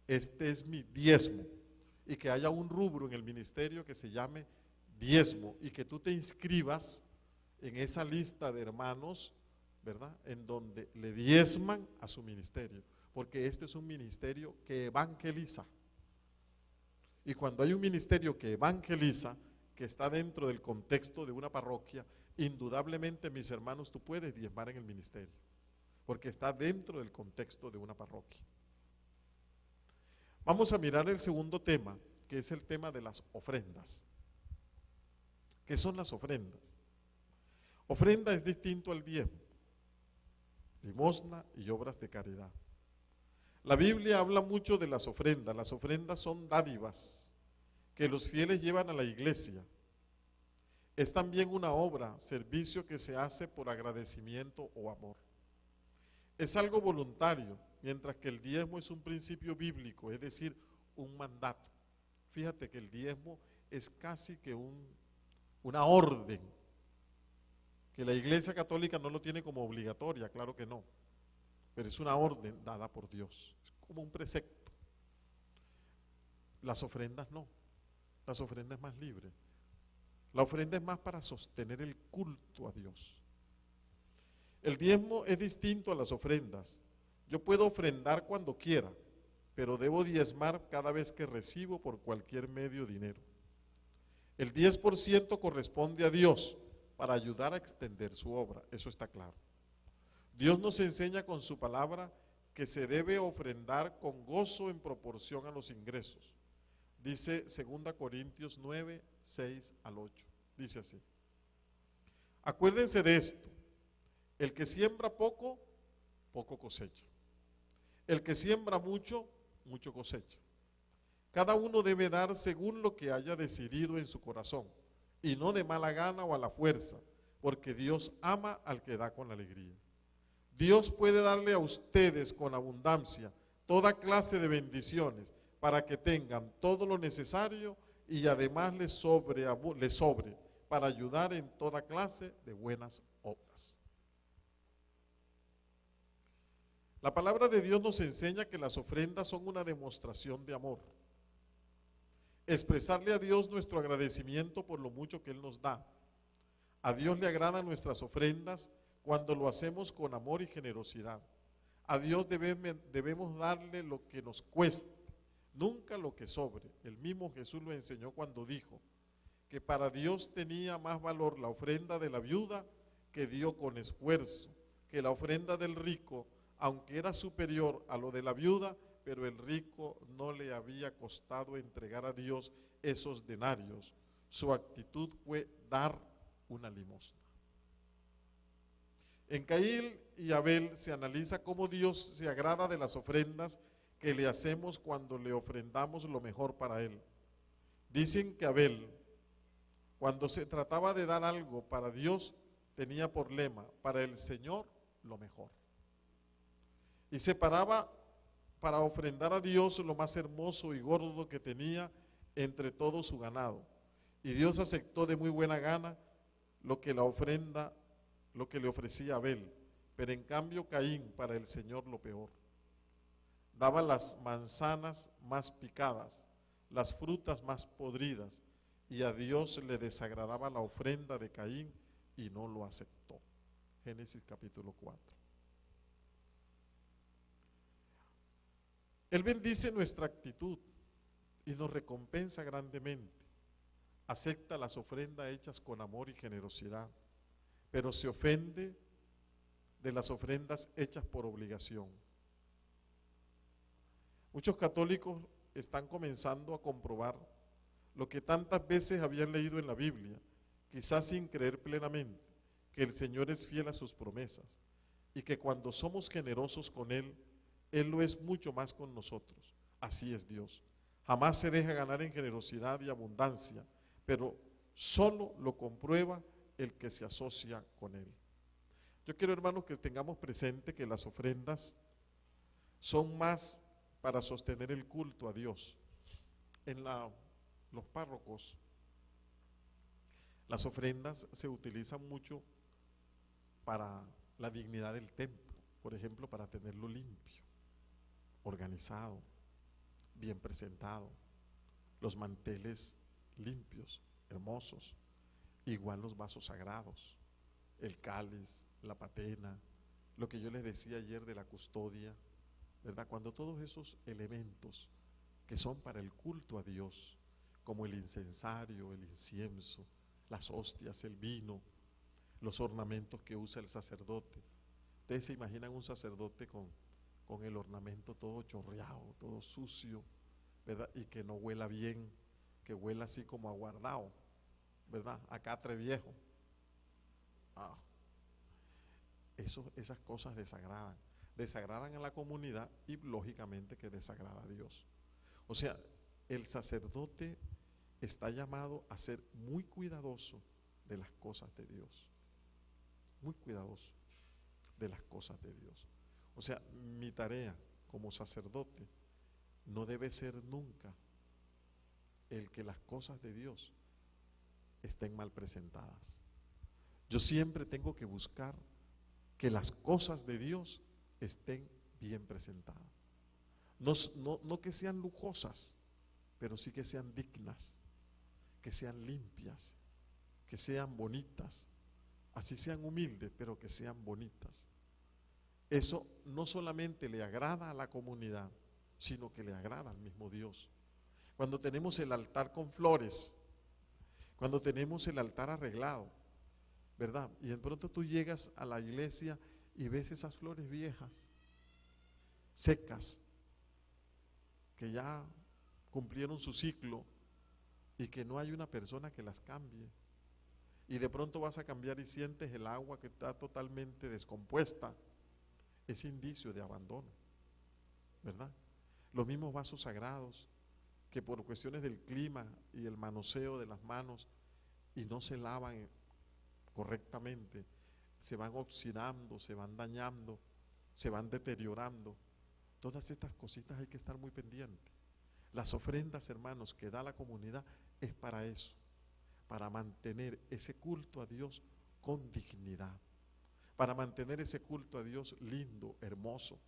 este es mi diezmo, y que haya un rubro en el ministerio que se llame diezmo, y que tú te inscribas en esa lista de hermanos ¿verdad? En donde le diezman a su ministerio, porque este es un ministerio que evangeliza. Y cuando hay un ministerio que evangeliza, que está dentro del contexto de una parroquia, indudablemente, mis hermanos, tú puedes diezmar en el ministerio, porque está dentro del contexto de una parroquia. Vamos a mirar el segundo tema, que es el tema de las ofrendas. ¿Qué son las ofrendas? Ofrenda es distinto al diezmo, limosna y obras de caridad. La Biblia habla mucho de las ofrendas. Las ofrendas son dádivas que los fieles llevan a la iglesia. Es también una obra, servicio que se hace por agradecimiento o amor. Es algo voluntario, mientras que el diezmo es un principio bíblico, es decir, un mandato. Fíjate que el diezmo es casi que una orden, que la Iglesia Católica no lo tiene como obligatoria, claro que no, pero es una orden dada por Dios, es como un precepto. Las ofrendas no, las ofrendas es más libre. La ofrenda es más para sostener el culto a Dios. El diezmo es distinto a las ofrendas. Yo puedo ofrendar cuando quiera, pero debo diezmar cada vez que recibo por cualquier medio dinero. El 10% corresponde a Dios para ayudar a extender su obra, eso está claro. Dios nos enseña con su palabra que se debe ofrendar con gozo en proporción a los ingresos. Dice 2 Corintios 9, 6 al 8. Dice así: acuérdense de esto, el que siembra poco, poco cosecha. El que siembra mucho, mucho cosecha. Cada uno debe dar según lo que haya decidido en su corazón, y no de mala gana o a la fuerza, porque Dios ama al que da con alegría. Dios puede darle a ustedes con abundancia toda clase de bendiciones para que tengan todo lo necesario y además les sobre para ayudar en toda clase de buenas obras. La palabra de Dios nos enseña que las ofrendas son una demostración de amor. Expresarle a Dios nuestro agradecimiento por lo mucho que Él nos da. A Dios le agradan nuestras ofrendas cuando lo hacemos con amor y generosidad. A Dios debemos darle lo que nos cueste, nunca lo que sobre. El mismo Jesús lo enseñó cuando dijo que para Dios tenía más valor la ofrenda de la viuda que dio con esfuerzo, que la ofrenda del rico, aunque era superior a lo de la viuda, pero el rico no le había costado entregar a Dios esos denarios. Su actitud fue dar una limosna. En Caín y Abel se analiza cómo Dios se agrada de las ofrendas que le hacemos cuando le ofrendamos lo mejor para Él. Dicen que Abel, cuando se trataba de dar algo para Dios, tenía por lema, para el Señor lo mejor. Y se paraba para ofrendar a Dios lo más hermoso y gordo que tenía entre todo su ganado. Y Dios aceptó de muy buena gana lo que le ofrecía a Abel, pero en cambio Caín para el Señor lo peor. Daba las manzanas más picadas, las frutas más podridas, y a Dios le desagradaba la ofrenda de Caín y no lo aceptó. Génesis capítulo 4. Él bendice nuestra actitud y nos recompensa grandemente. Acepta las ofrendas hechas con amor y generosidad, pero se ofende de las ofrendas hechas por obligación. Muchos católicos están comenzando a comprobar lo que tantas veces habían leído en la Biblia, quizás sin creer plenamente, que el Señor es fiel a sus promesas y que cuando somos generosos con Él, Él lo es mucho más con nosotros. Así es Dios. Jamás se deja ganar en generosidad y abundancia, pero solo lo comprueba el que se asocia con Él. Yo quiero, hermanos, que tengamos presente que las ofrendas son más para sostener el culto a Dios. En los párrocos, las ofrendas se utilizan mucho para la dignidad del templo, por ejemplo, para tenerlo limpio, organizado, bien presentado, los manteles limpios, hermosos, igual los vasos sagrados, el cáliz, la patena, lo que yo les decía ayer de la custodia, ¿verdad? Cuando todos esos elementos que son para el culto a Dios, como el incensario, el incienso, las hostias, el vino, los ornamentos que usa el sacerdote. Ustedes se imaginan un sacerdote con el ornamento todo chorreado, todo sucio, ¿verdad? Y que no huela bien, que huela así como aguardado, ¿verdad? A catre viejo. Ah, esas cosas desagradan a la comunidad y lógicamente que desagrada a Dios. O sea, el sacerdote está llamado a ser muy cuidadoso de las cosas de Dios, muy cuidadoso de las cosas de Dios. O sea, mi tarea como sacerdote no debe ser nunca el que las cosas de Dios estén mal presentadas. Yo siempre tengo que buscar que las cosas de Dios estén bien presentadas. No que sean lujosas, pero sí que sean dignas, que sean limpias, que sean bonitas, así sean humildes, pero que sean bonitas. Eso no solamente le agrada a la comunidad, sino que le agrada al mismo Dios. Cuando tenemos el altar con flores, cuando tenemos el altar arreglado, ¿verdad? Y de pronto tú llegas a la iglesia y ves esas flores viejas, secas, que ya cumplieron su ciclo y que no hay una persona que las cambie. Y de pronto vas a cambiar y sientes el agua que está totalmente descompuesta. Es indicio de abandono, ¿verdad? Los mismos vasos sagrados que por cuestiones del clima y el manoseo de las manos y no se lavan correctamente, se van oxidando, se van dañando, se van deteriorando. Todas estas cositas hay que estar muy pendientes. Las ofrendas, hermanos, que da la comunidad es para eso, para mantener ese culto a Dios con dignidad, para mantener ese culto a Dios lindo, hermoso.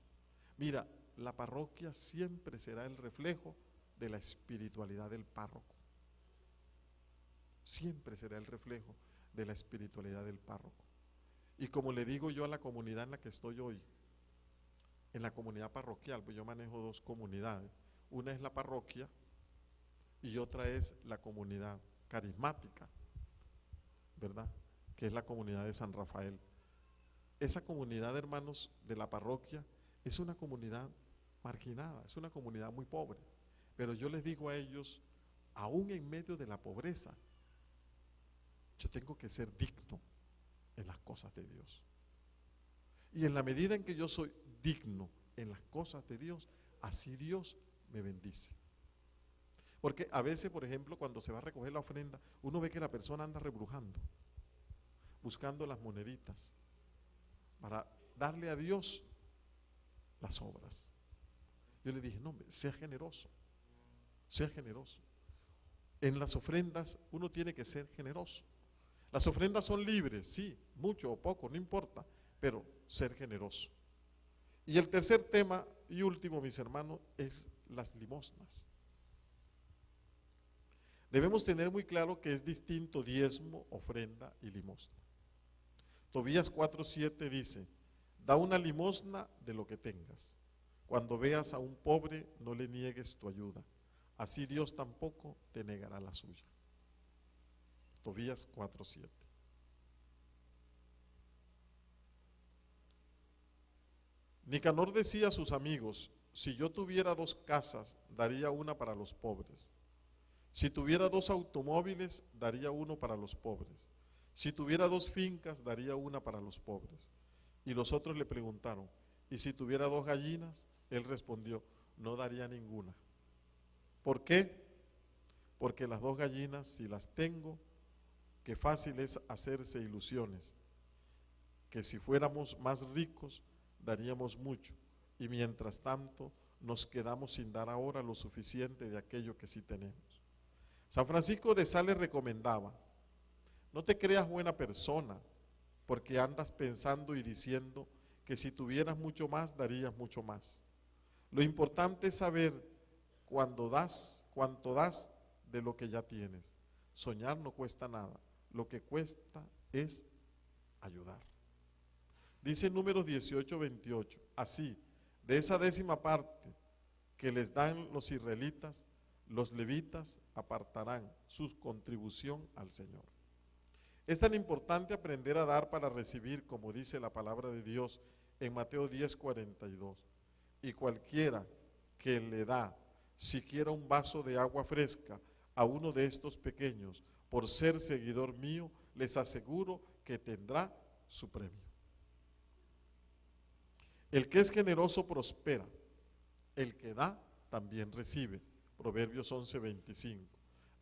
Mira, la parroquia siempre será el reflejo de la espiritualidad del párroco. Siempre será el reflejo de la espiritualidad del párroco. Y como le digo yo a la comunidad en la que estoy hoy, en la comunidad parroquial, pues yo manejo dos comunidades. Una es la parroquia y otra es la comunidad carismática, ¿verdad? Que es la comunidad de San Rafael. Esa comunidad, hermanos, de la parroquia es una comunidad marginada, es una comunidad muy pobre. Pero yo les digo a ellos, aún en medio de la pobreza, yo tengo que ser digno en las cosas de Dios. Y en la medida en que yo soy digno en las cosas de Dios, así Dios me bendice. Porque a veces, por ejemplo, cuando se va a recoger la ofrenda, uno ve que la persona anda rebrujando, buscando las moneditas para darle a Dios las obras. Yo le dije, no, sea generoso, sea generoso. En las ofrendas uno tiene que ser generoso. Las ofrendas son libres, sí, mucho o poco, no importa, pero ser generoso. Y el tercer tema y último, mis hermanos, es las limosnas. Debemos tener muy claro que es distinto diezmo, ofrenda y limosna. Tobías 4:7 dice, da una limosna de lo que tengas. Cuando veas a un pobre, no le niegues tu ayuda. Así Dios tampoco te negará la suya. Tobías 4:7. Nicanor decía a sus amigos, si yo tuviera 2 casas, daría una para los pobres. Si tuviera 2 automóviles, daría uno para los pobres. Si tuviera 2 fincas, daría una para los pobres. Y los otros le preguntaron, ¿y si tuviera 2 gallinas? Él respondió, no daría ninguna. ¿Por qué? Porque las 2 gallinas, si las tengo, qué fácil es hacerse ilusiones, que si fuéramos más ricos, daríamos mucho, y mientras tanto nos quedamos sin dar ahora lo suficiente de aquello que sí tenemos. San Francisco de Sales recomendaba, no te creas buena persona, porque andas pensando y diciendo que si tuvieras mucho más, darías mucho más. Lo importante es saber cuánto das de lo que ya tienes. Soñar no cuesta nada, lo que cuesta es ayudar. Dice en Números 18:28, así, de esa décima parte que les dan los israelitas, los levitas apartarán su contribución al Señor. Es tan importante aprender a dar para recibir, como dice la palabra de Dios en Mateo 10:42. Y cualquiera que le da siquiera un vaso de agua fresca a uno de estos pequeños, por ser seguidor mío, les aseguro que tendrá su premio. El que es generoso prospera, el que da también recibe. Proverbios 11:25.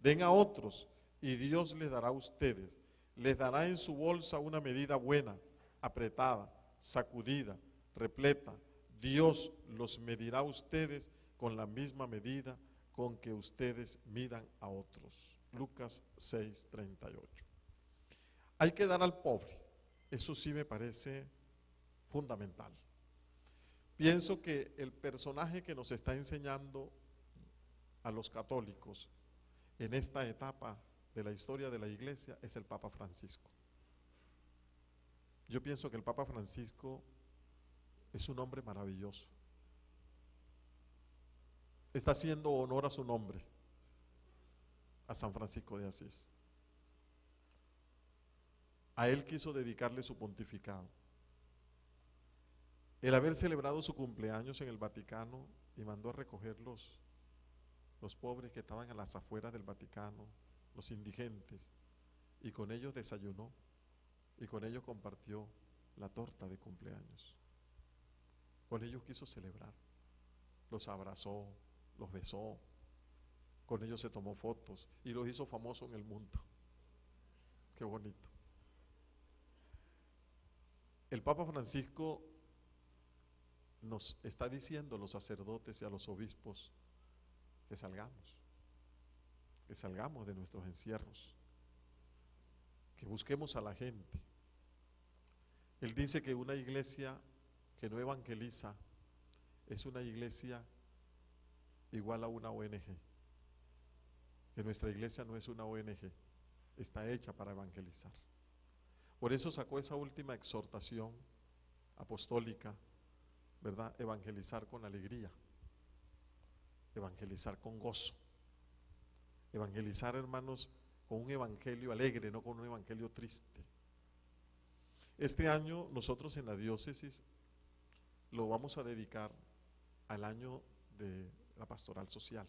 Den a otros y Dios les dará a ustedes. Les dará en su bolsa una medida buena, apretada, sacudida, repleta. Dios los medirá a ustedes con la misma medida con que ustedes midan a otros. Lucas 6:38. Hay que dar al pobre. Eso sí me parece fundamental. Pienso que el personaje que nos está enseñando a los católicos en esta etapa de la historia de la iglesia es el Papa Francisco. Yo pienso que el Papa Francisco es un hombre maravilloso. Está haciendo honor a su nombre, a San Francisco de Asís. A él quiso dedicarle su pontificado. El haber celebrado su cumpleaños en el Vaticano y mandó a recoger los pobres que estaban a las afueras del Vaticano, los indigentes, y con ellos desayunó y con ellos compartió la torta de cumpleaños. Con ellos quiso celebrar, los abrazó, los besó, con ellos se tomó fotos y los hizo famosos en el mundo. Qué bonito. El Papa Francisco nos está diciendo a los sacerdotes y a los obispos que salgamos de nuestros encierros, que busquemos a la gente. Él dice que una iglesia que no evangeliza es una iglesia igual a una ONG, que nuestra iglesia no es una ONG, está hecha para evangelizar. Por eso sacó esa última exhortación apostólica, ¿verdad? Evangelizar con alegría, evangelizar con gozo, evangelizar, hermanos, con un evangelio alegre, no con un evangelio triste. Este año nosotros en la diócesis lo vamos a dedicar al año de la pastoral social.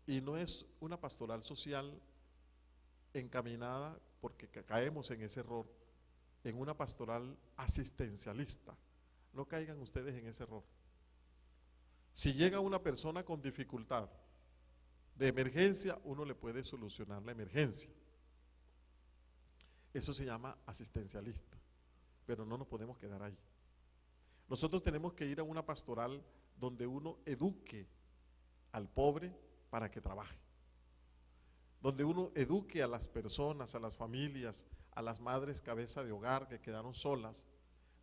Y no es una pastoral social encaminada, porque caemos en ese error, en una pastoral asistencialista. No caigan ustedes en ese error. Si llega una persona con dificultad de emergencia, uno le puede solucionar la emergencia. Eso se llama asistencialista, pero no nos podemos quedar ahí. Nosotros tenemos que ir a una pastoral donde uno eduque al pobre para que trabaje, donde uno eduque a las personas, a las familias, a las madres cabeza de hogar que quedaron solas,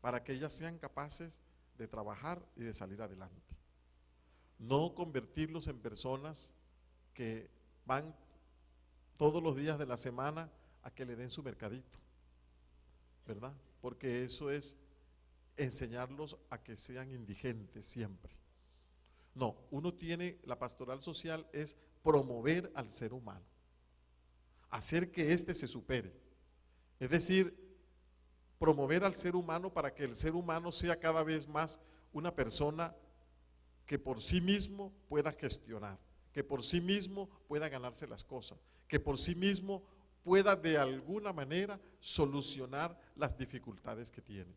para que ellas sean capaces de trabajar y de salir adelante. No convertirlos en personas que van todos los días de la semana a que le den su mercadito, ¿verdad? Porque eso es enseñarlos a que sean indigentes siempre. No, uno tiene, la pastoral social es promover al ser humano, hacer que éste se supere. Es decir, promover al ser humano para que el ser humano sea cada vez más una persona que por sí mismo pueda gestionar, que por sí mismo pueda ganarse las cosas, que por sí mismo pueda de alguna manera solucionar las dificultades que tiene.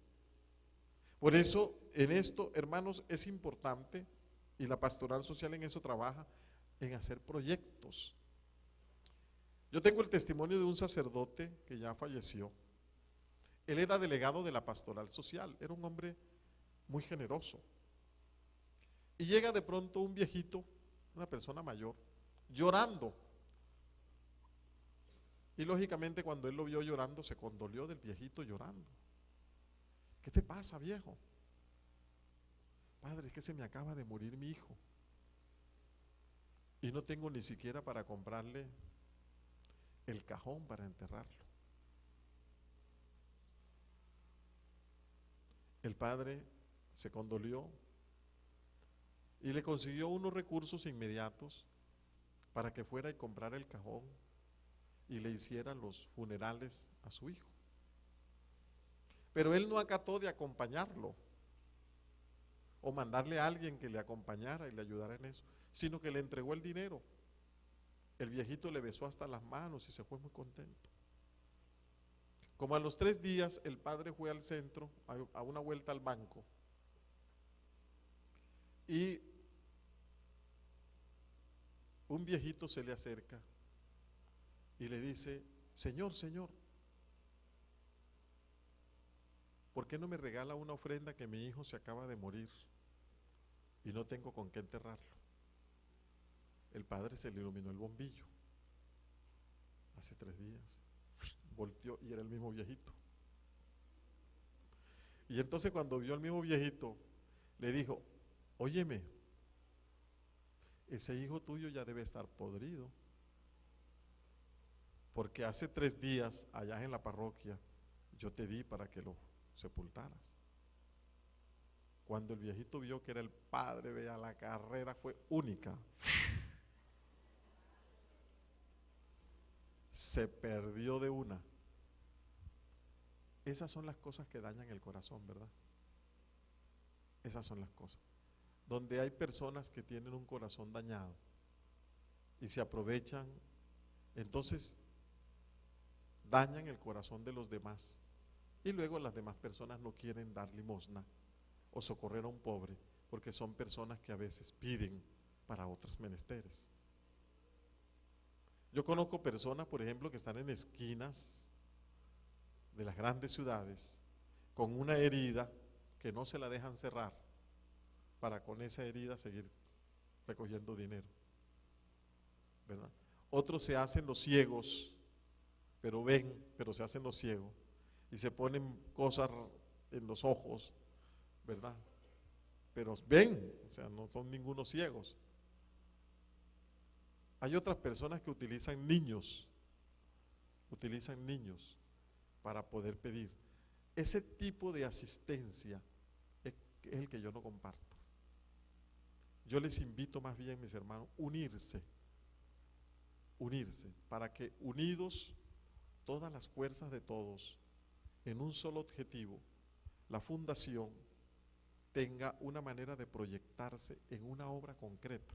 Por eso, en esto, hermanos, es importante, y la pastoral social en eso trabaja, en hacer proyectos. Yo tengo el testimonio de un sacerdote que ya falleció. Él era delegado de la pastoral social, era un hombre muy generoso. Y llega de pronto un viejito, una persona mayor, llorando. Y lógicamente cuando él lo vio llorando, se condolió del viejito llorando. ¿Qué te pasa, viejo? Padre, es que se me acaba de morir mi hijo y no tengo ni siquiera para comprarle el cajón para enterrarlo. El padre se condolió y le consiguió unos recursos inmediatos para que fuera y comprara el cajón y le hiciera los funerales a su hijo. Pero él no acató de acompañarlo o mandarle a alguien que le acompañara y le ayudara en eso, sino que le entregó el dinero. El viejito le besó hasta las manos y se fue muy contento. Como a los 3 días el padre fue al centro a una vuelta al banco y un viejito se le acerca y le dice: señor, señor, ¿por qué no me regala una ofrenda que mi hijo se acaba de morir y no tengo con qué enterrarlo? El padre se le iluminó el bombillo. Hace 3 días volteó y era el mismo viejito. Y entonces cuando vio al mismo viejito, le dijo: óyeme, ese hijo tuyo ya debe estar podrido, porque hace 3 días allá en la parroquia yo te di para que lo sepultaras. Cuando el viejito vio que era el padre, vea, la carrera fue única. Se perdió de una. Esas son las cosas que dañan el corazón, ¿verdad? Esas son las cosas. Donde hay personas que tienen un corazón dañado y se aprovechan, entonces dañan el corazón de los demás. Y luego las demás personas no quieren dar limosna o socorrer a un pobre, porque son personas que a veces piden para otros menesteres. Yo conozco personas, por ejemplo, que están en esquinas de las grandes ciudades con una herida que no se la dejan cerrar para con esa herida seguir recogiendo dinero, ¿verdad? Otros se hacen los ciegos, pero ven, pero se hacen los ciegos y se ponen cosas en los ojos, ¿verdad? Pero ven, o sea, no son ningunos ciegos. Hay otras personas que utilizan niños para poder pedir. Ese tipo de asistencia es el que yo no comparto. Yo les invito más bien, mis hermanos, unirse, para que unidos todas las fuerzas de todos en un solo objetivo, la fundación tenga una manera de proyectarse en una obra concreta.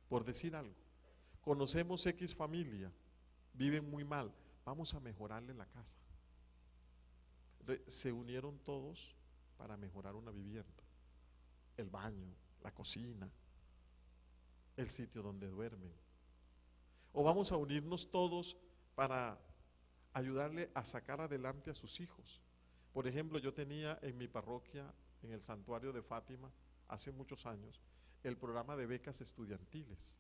Por decir algo, conocemos X familia, viven muy mal, vamos a mejorarle la casa. Entonces, se unieron todos para mejorar una vivienda, el baño, la cocina, el sitio donde duermen. O vamos a unirnos todos para ayudarle a sacar adelante a sus hijos. Por ejemplo, yo tenía en mi parroquia, en el santuario de Fátima, hace muchos años, el programa de becas estudiantiles.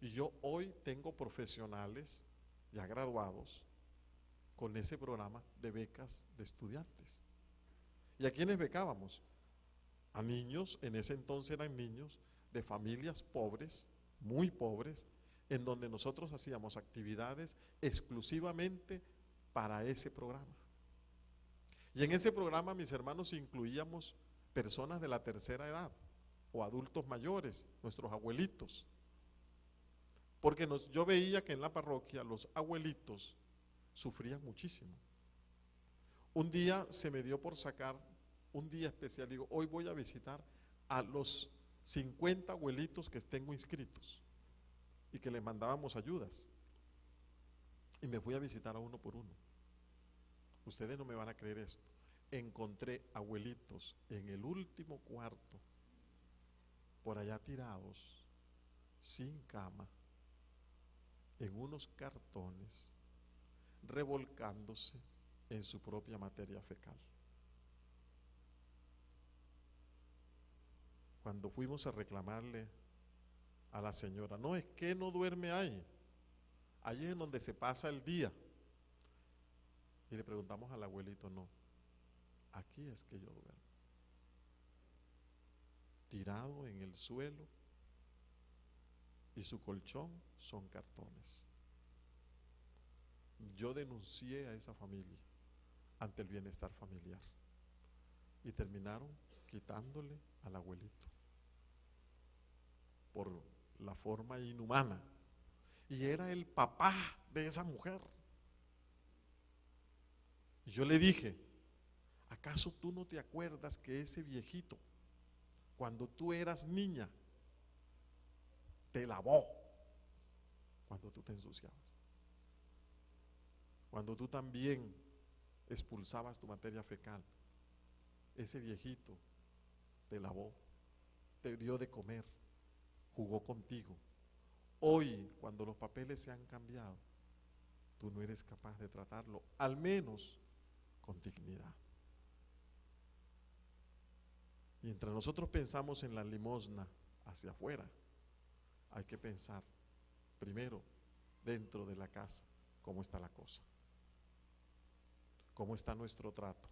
Y yo hoy tengo profesionales ya graduados con ese programa de becas de estudiantes. ¿Y a quiénes becábamos? A niños, en ese entonces eran niños de familias pobres, muy pobres, en donde nosotros hacíamos actividades exclusivamente para ese programa. Y en ese programa, mis hermanos, incluíamos personas de la tercera edad o adultos mayores, nuestros abuelitos. Porque yo veía que en la parroquia los abuelitos sufrían muchísimo. Un día se me dio por sacar un día especial, digo, hoy voy a visitar a los 50 abuelitos que tengo inscritos y que les mandábamos ayudas. Y me fui a visitar a uno por uno. Ustedes no me van a creer esto. Encontré abuelitos en el último cuarto, por allá tirados, sin cama, en unos cartones, revolcándose en su propia materia fecal. Cuando fuimos a reclamarle a la señora, no, es que no duerme ahí, allí es donde se pasa el día. Y le preguntamos al abuelito, no, aquí es que yo duermo, tirado en el suelo, y su colchón son cartones. Yo denuncié a esa familia ante el bienestar familiar. y terminaron quitándole al abuelito por la forma inhumana. Y era el papá de esa mujer. Y yo le dije, ¿acaso tú no te acuerdas que ese viejito, cuando tú eras niña, te lavó cuando tú te ensuciabas? Cuando tú también expulsabas tu materia fecal, ese viejito te lavó, te dio de comer, jugó contigo. Hoy, cuando los papeles se han cambiado, tú no eres capaz de tratarlo, al menos con dignidad. Mientras nosotros pensamos en la limosna hacia afuera, hay que pensar primero dentro de la casa cómo está la cosa, cómo está nuestro trato.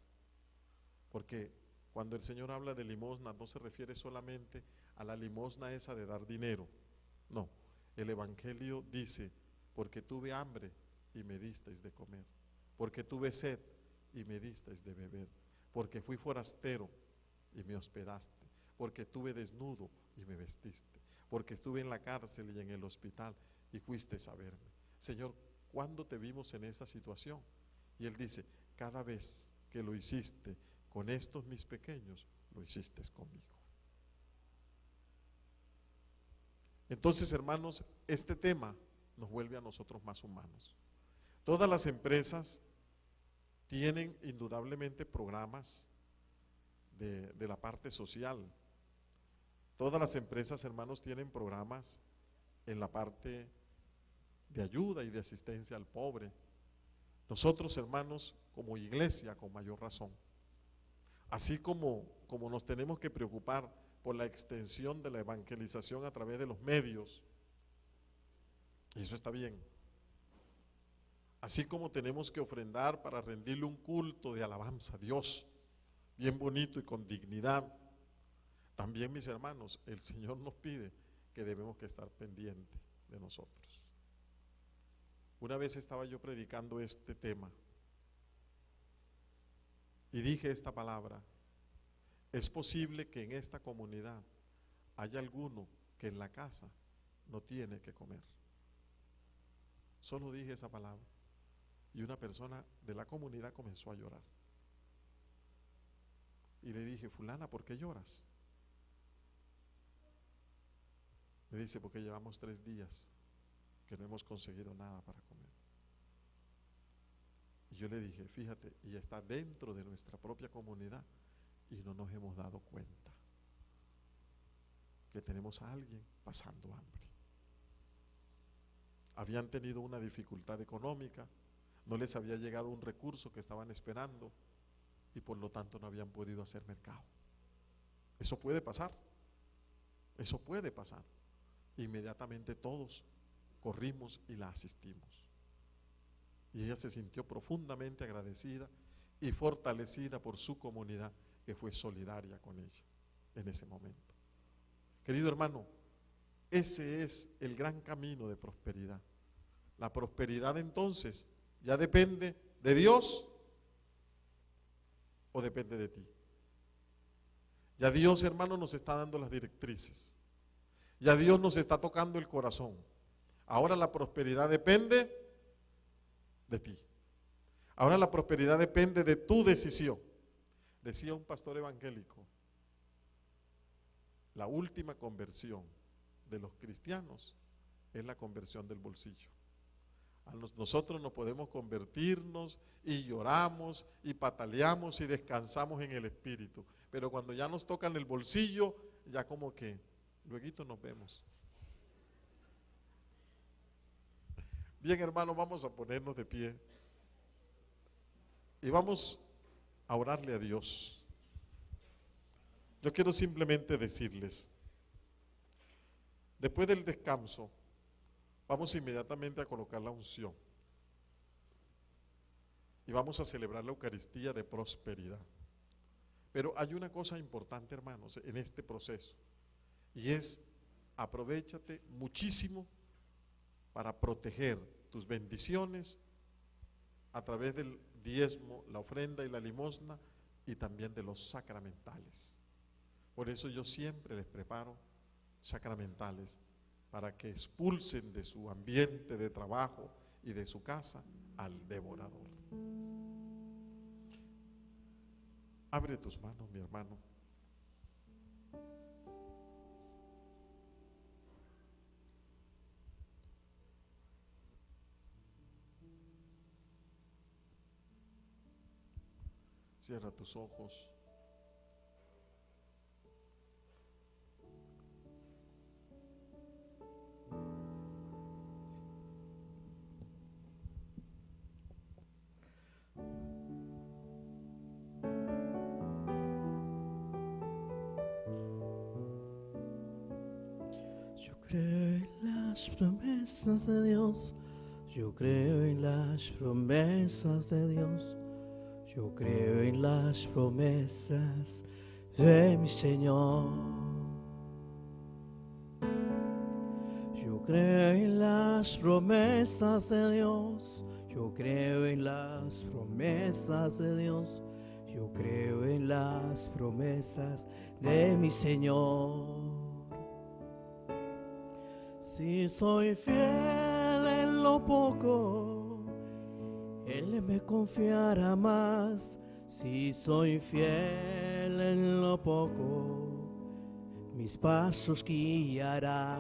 Porque cuando el Señor habla de limosna no se refiere solamente a la limosna esa de dar dinero. No, el Evangelio dice, porque tuve hambre y me disteis de comer, porque tuve sed y me disteis de beber, porque fui forastero y me hospedaste, porque estuve desnudo y me vestiste, porque estuve en la cárcel y en el hospital y fuiste a verme. Señor, ¿cuándo te vimos en esa situación? Y Él dice, cada vez que lo hiciste con estos mis pequeños, lo hiciste conmigo. Entonces, hermanos, este tema nos vuelve a nosotros más humanos. Todas las empresas tienen indudablemente programas de la parte social. Todas las empresas, hermanos, tienen programas en la parte de ayuda y de asistencia al pobre. Nosotros, hermanos, como iglesia, con mayor razón. Así como nos tenemos que preocupar por la extensión de la evangelización a través de los medios, y eso está bien. Así como tenemos que ofrendar para rendirle un culto de alabanza a Dios, bien bonito y con dignidad, también, mis hermanos, el Señor nos pide que debemos que estar pendientes de nosotros. Una vez estaba yo predicando este tema y dije esta palabra: es posible que en esta comunidad haya alguno que en la casa no tiene que comer. Solo dije esa palabra y una persona de la comunidad comenzó a llorar. Y le dije, fulana, ¿por qué lloras? Me dice, porque llevamos 3 días que no hemos conseguido nada para comer. Y yo le dije, fíjate, y está dentro de nuestra propia comunidad y no nos hemos dado cuenta que tenemos a alguien pasando hambre. Habían tenido una dificultad económica, no les había llegado un recurso que estaban esperando y por lo tanto no habían podido hacer mercado. Eso puede pasar, eso puede pasar. Inmediatamente todos corrimos y la asistimos. Y ella se sintió profundamente agradecida y fortalecida por su comunidad, que fue solidaria con ella en ese momento. Querido hermano, ese es el gran camino de prosperidad. La prosperidad entonces ya depende de Dios o depende de ti. Ya Dios, hermano, nos está dando las directrices. Ya Dios nos está tocando el corazón. Ahora la prosperidad depende de ti. Ahora la prosperidad depende de tu decisión. Decía un pastor evangélico, la última conversión de los cristianos es la conversión del bolsillo. Nosotros no podemos convertirnos y lloramos y pataleamos y descansamos en el espíritu, pero cuando ya nos tocan el bolsillo, ya como que lueguito nos vemos. Bien, hermano, vamos a ponernos de pie y vamos a orarle a Dios. Yo quiero simplemente decirles, después del descanso, vamos inmediatamente a colocar la unción y vamos a celebrar la Eucaristía de prosperidad. Pero hay una cosa importante, hermanos, en este proceso, y es: aprovéchate muchísimo para proteger tus bendiciones a través del diezmo, la ofrenda y la limosna y también de los sacramentales. Por eso yo siempre les preparo sacramentales para que expulsen de su ambiente de trabajo y de su casa al devorador. Abre tus manos, mi hermano. Cierra tus ojos. Yo creo en las promesas de Dios, yo creo en las promesas de Dios, yo creo en las promesas de mi Señor. Yo creo en las promesas de Dios, yo creo en las promesas de Dios, yo creo en las promesas de mi Señor. Si soy fiel en lo poco, Él me confiará más. Si soy fiel en lo poco, mis pasos guiará.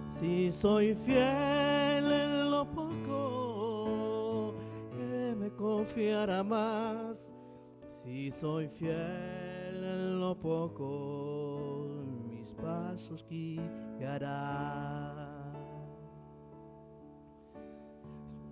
Si soy fiel en lo poco, Él me confiará más. Si soy fiel en lo poco, mis pasos guiará.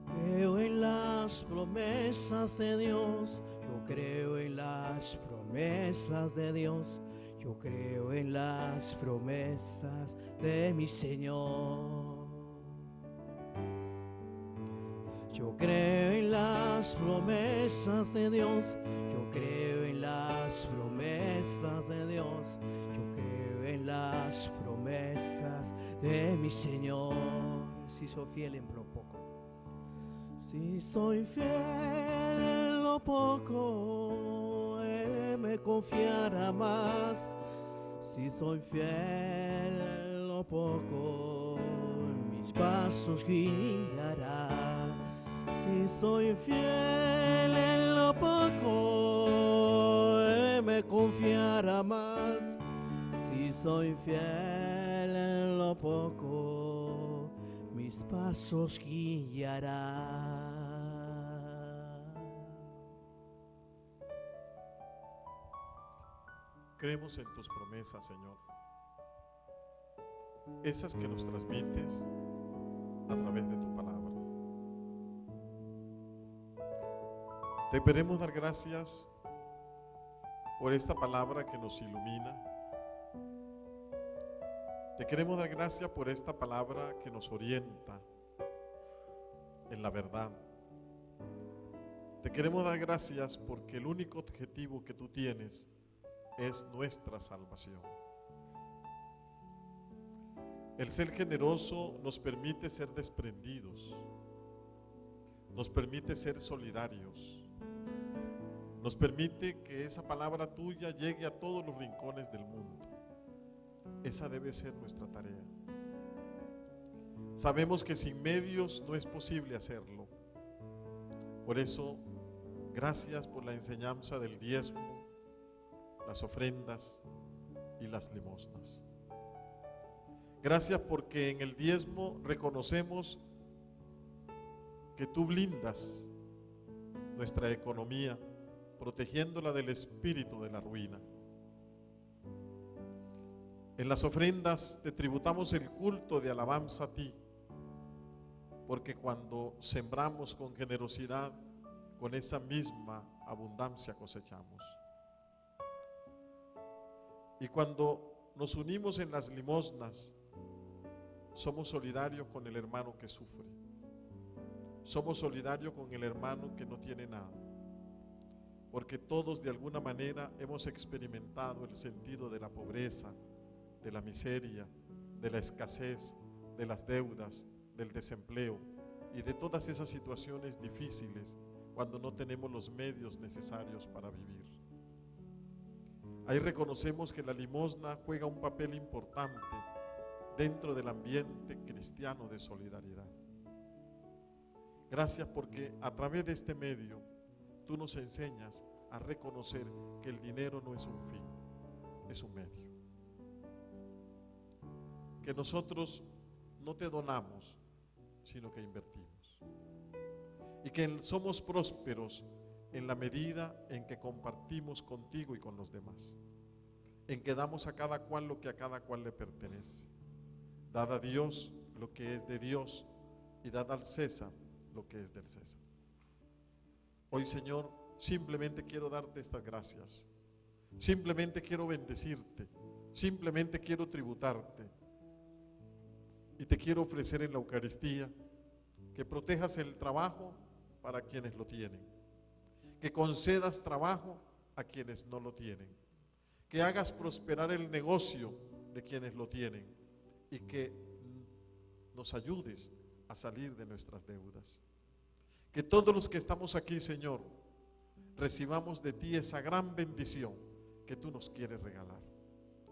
Creo en las promesas de Dios, yo creo en las promesas de Dios, yo creo en las promesas de mi Señor. Yo creo en las promesas de Dios, yo creo en las promesas de Dios, yo creo en las promesas de mi Señor. Si soy fiel en lo poco, si soy fiel en lo poco, Él me confiará más. Si soy fiel en lo poco, mis pasos guiará. Si soy fiel en lo poco, Él me confiará más. Si soy fiel en lo poco, mis pasos guiará. Creemos en tus promesas, Señor, esas que nos transmites a través de tu palabra. Te queremos dar gracias por esta palabra que nos ilumina. Te queremos dar gracias por esta palabra que nos orienta en la verdad. Te queremos dar gracias porque el único objetivo que tú tienes es nuestra salvación. El ser generoso nos permite ser desprendidos, nos permite ser solidarios, nos permite que esa palabra tuya llegue a todos los rincones del mundo. Esa debe ser nuestra tarea. Sabemos que sin medios no es posible hacerlo. Por eso, gracias por la enseñanza del diezmo, las ofrendas y las limosnas. Gracias porque en el diezmo reconocemos que tú blindas nuestra economía, protegiéndola del espíritu de la ruina. En las ofrendas te tributamos el culto de alabanza a ti, porque cuando sembramos con generosidad, con esa misma abundancia cosechamos. Y cuando nos unimos en las limosnas, somos solidarios con el hermano que sufre. Somos solidarios con el hermano que no tiene nada. Porque todos de alguna manera hemos experimentado el sentido de la pobreza, de la miseria, de la escasez, de las deudas, del desempleo y de todas esas situaciones difíciles cuando no tenemos los medios necesarios para vivir. Ahí reconocemos que la limosna juega un papel importante dentro del ambiente cristiano de solidaridad. Gracias porque a través de este medio tú nos enseñas a reconocer que el dinero no es un fin, es un medio. Que nosotros no te donamos, sino que invertimos. Y que somos prósperos en la medida en que compartimos contigo y con los demás. En que damos a cada cual lo que a cada cual le pertenece. Dad a Dios lo que es de Dios y dad al César lo que es del César. Hoy, Señor, simplemente quiero darte estas gracias. Simplemente quiero bendecirte. Simplemente quiero tributarte. Y te quiero ofrecer en la Eucaristía que protejas el trabajo para quienes lo tienen, que concedas trabajo a quienes no lo tienen, que hagas prosperar el negocio de quienes lo tienen y que nos ayudes a salir de nuestras deudas. Que todos los que estamos aquí, Señor, recibamos de ti esa gran bendición que tú nos quieres regalar.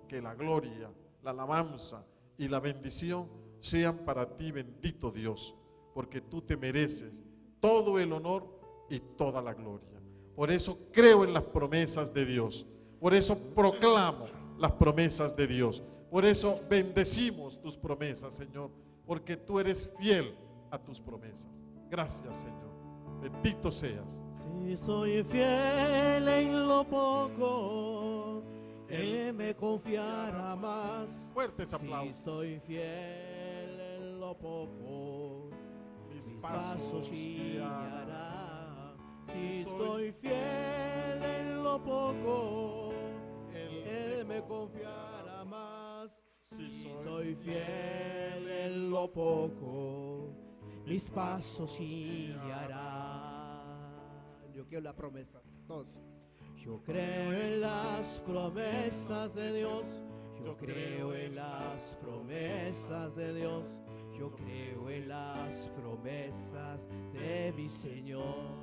Que la gloria, la alabanza y la bendición sean para ti, bendito Dios, porque tú te mereces todo el honor y toda la gloria. Por eso creo en las promesas de Dios, por eso proclamo las promesas de Dios, por eso bendecimos tus promesas, Señor, porque tú eres fiel a tus promesas. Gracias, Señor, bendito seas. Si soy fiel en lo poco, Él me confiará más. Fuertes aplausos. Si soy fiel en lo poco, mis pasos guiará. Si soy fiel en lo poco, Él me confiará más. Si soy fiel en lo poco, mis pasos guiará. Yo quiero las promesas. Dos. Yo creo en las promesas de Dios. Yo creo en las promesas de Dios. Yo creo en las promesas de mi Señor.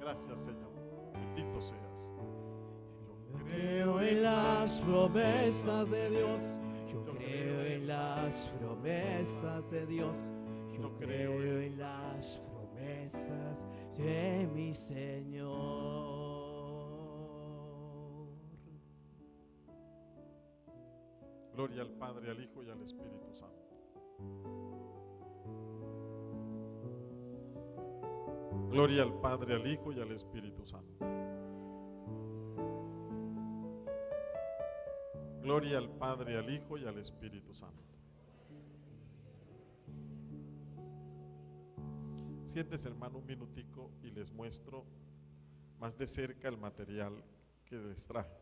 Gracias, Señor. Bendito seas. Yo creo en las promesas de Dios. Yo creo en las promesas de Dios. Yo creo en las promesas de mi Señor. Gloria al Padre, al Hijo y al Espíritu Santo. Gloria al Padre, al Hijo y al Espíritu Santo. Gloria al Padre, al Hijo y al Espíritu Santo. Siéntese, hermano, un minutico y les muestro más de cerca el material que les traje.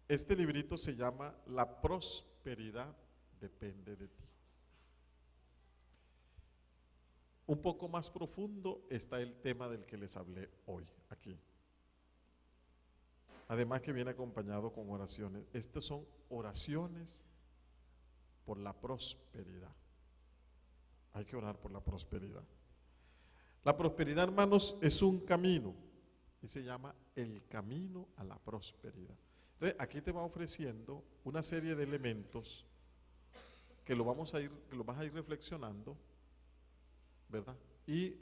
Este librito se llama La prosperidad depende de ti. Un poco más profundo está el tema del que les hablé hoy, aquí. Además que viene acompañado con oraciones. Estas son oraciones por la prosperidad. Hay que orar por la prosperidad. La prosperidad, hermanos, es un camino y se llama el camino a la prosperidad. Entonces, aquí te va ofreciendo una serie de elementos que lo vas a ir reflexionando, ¿verdad? Y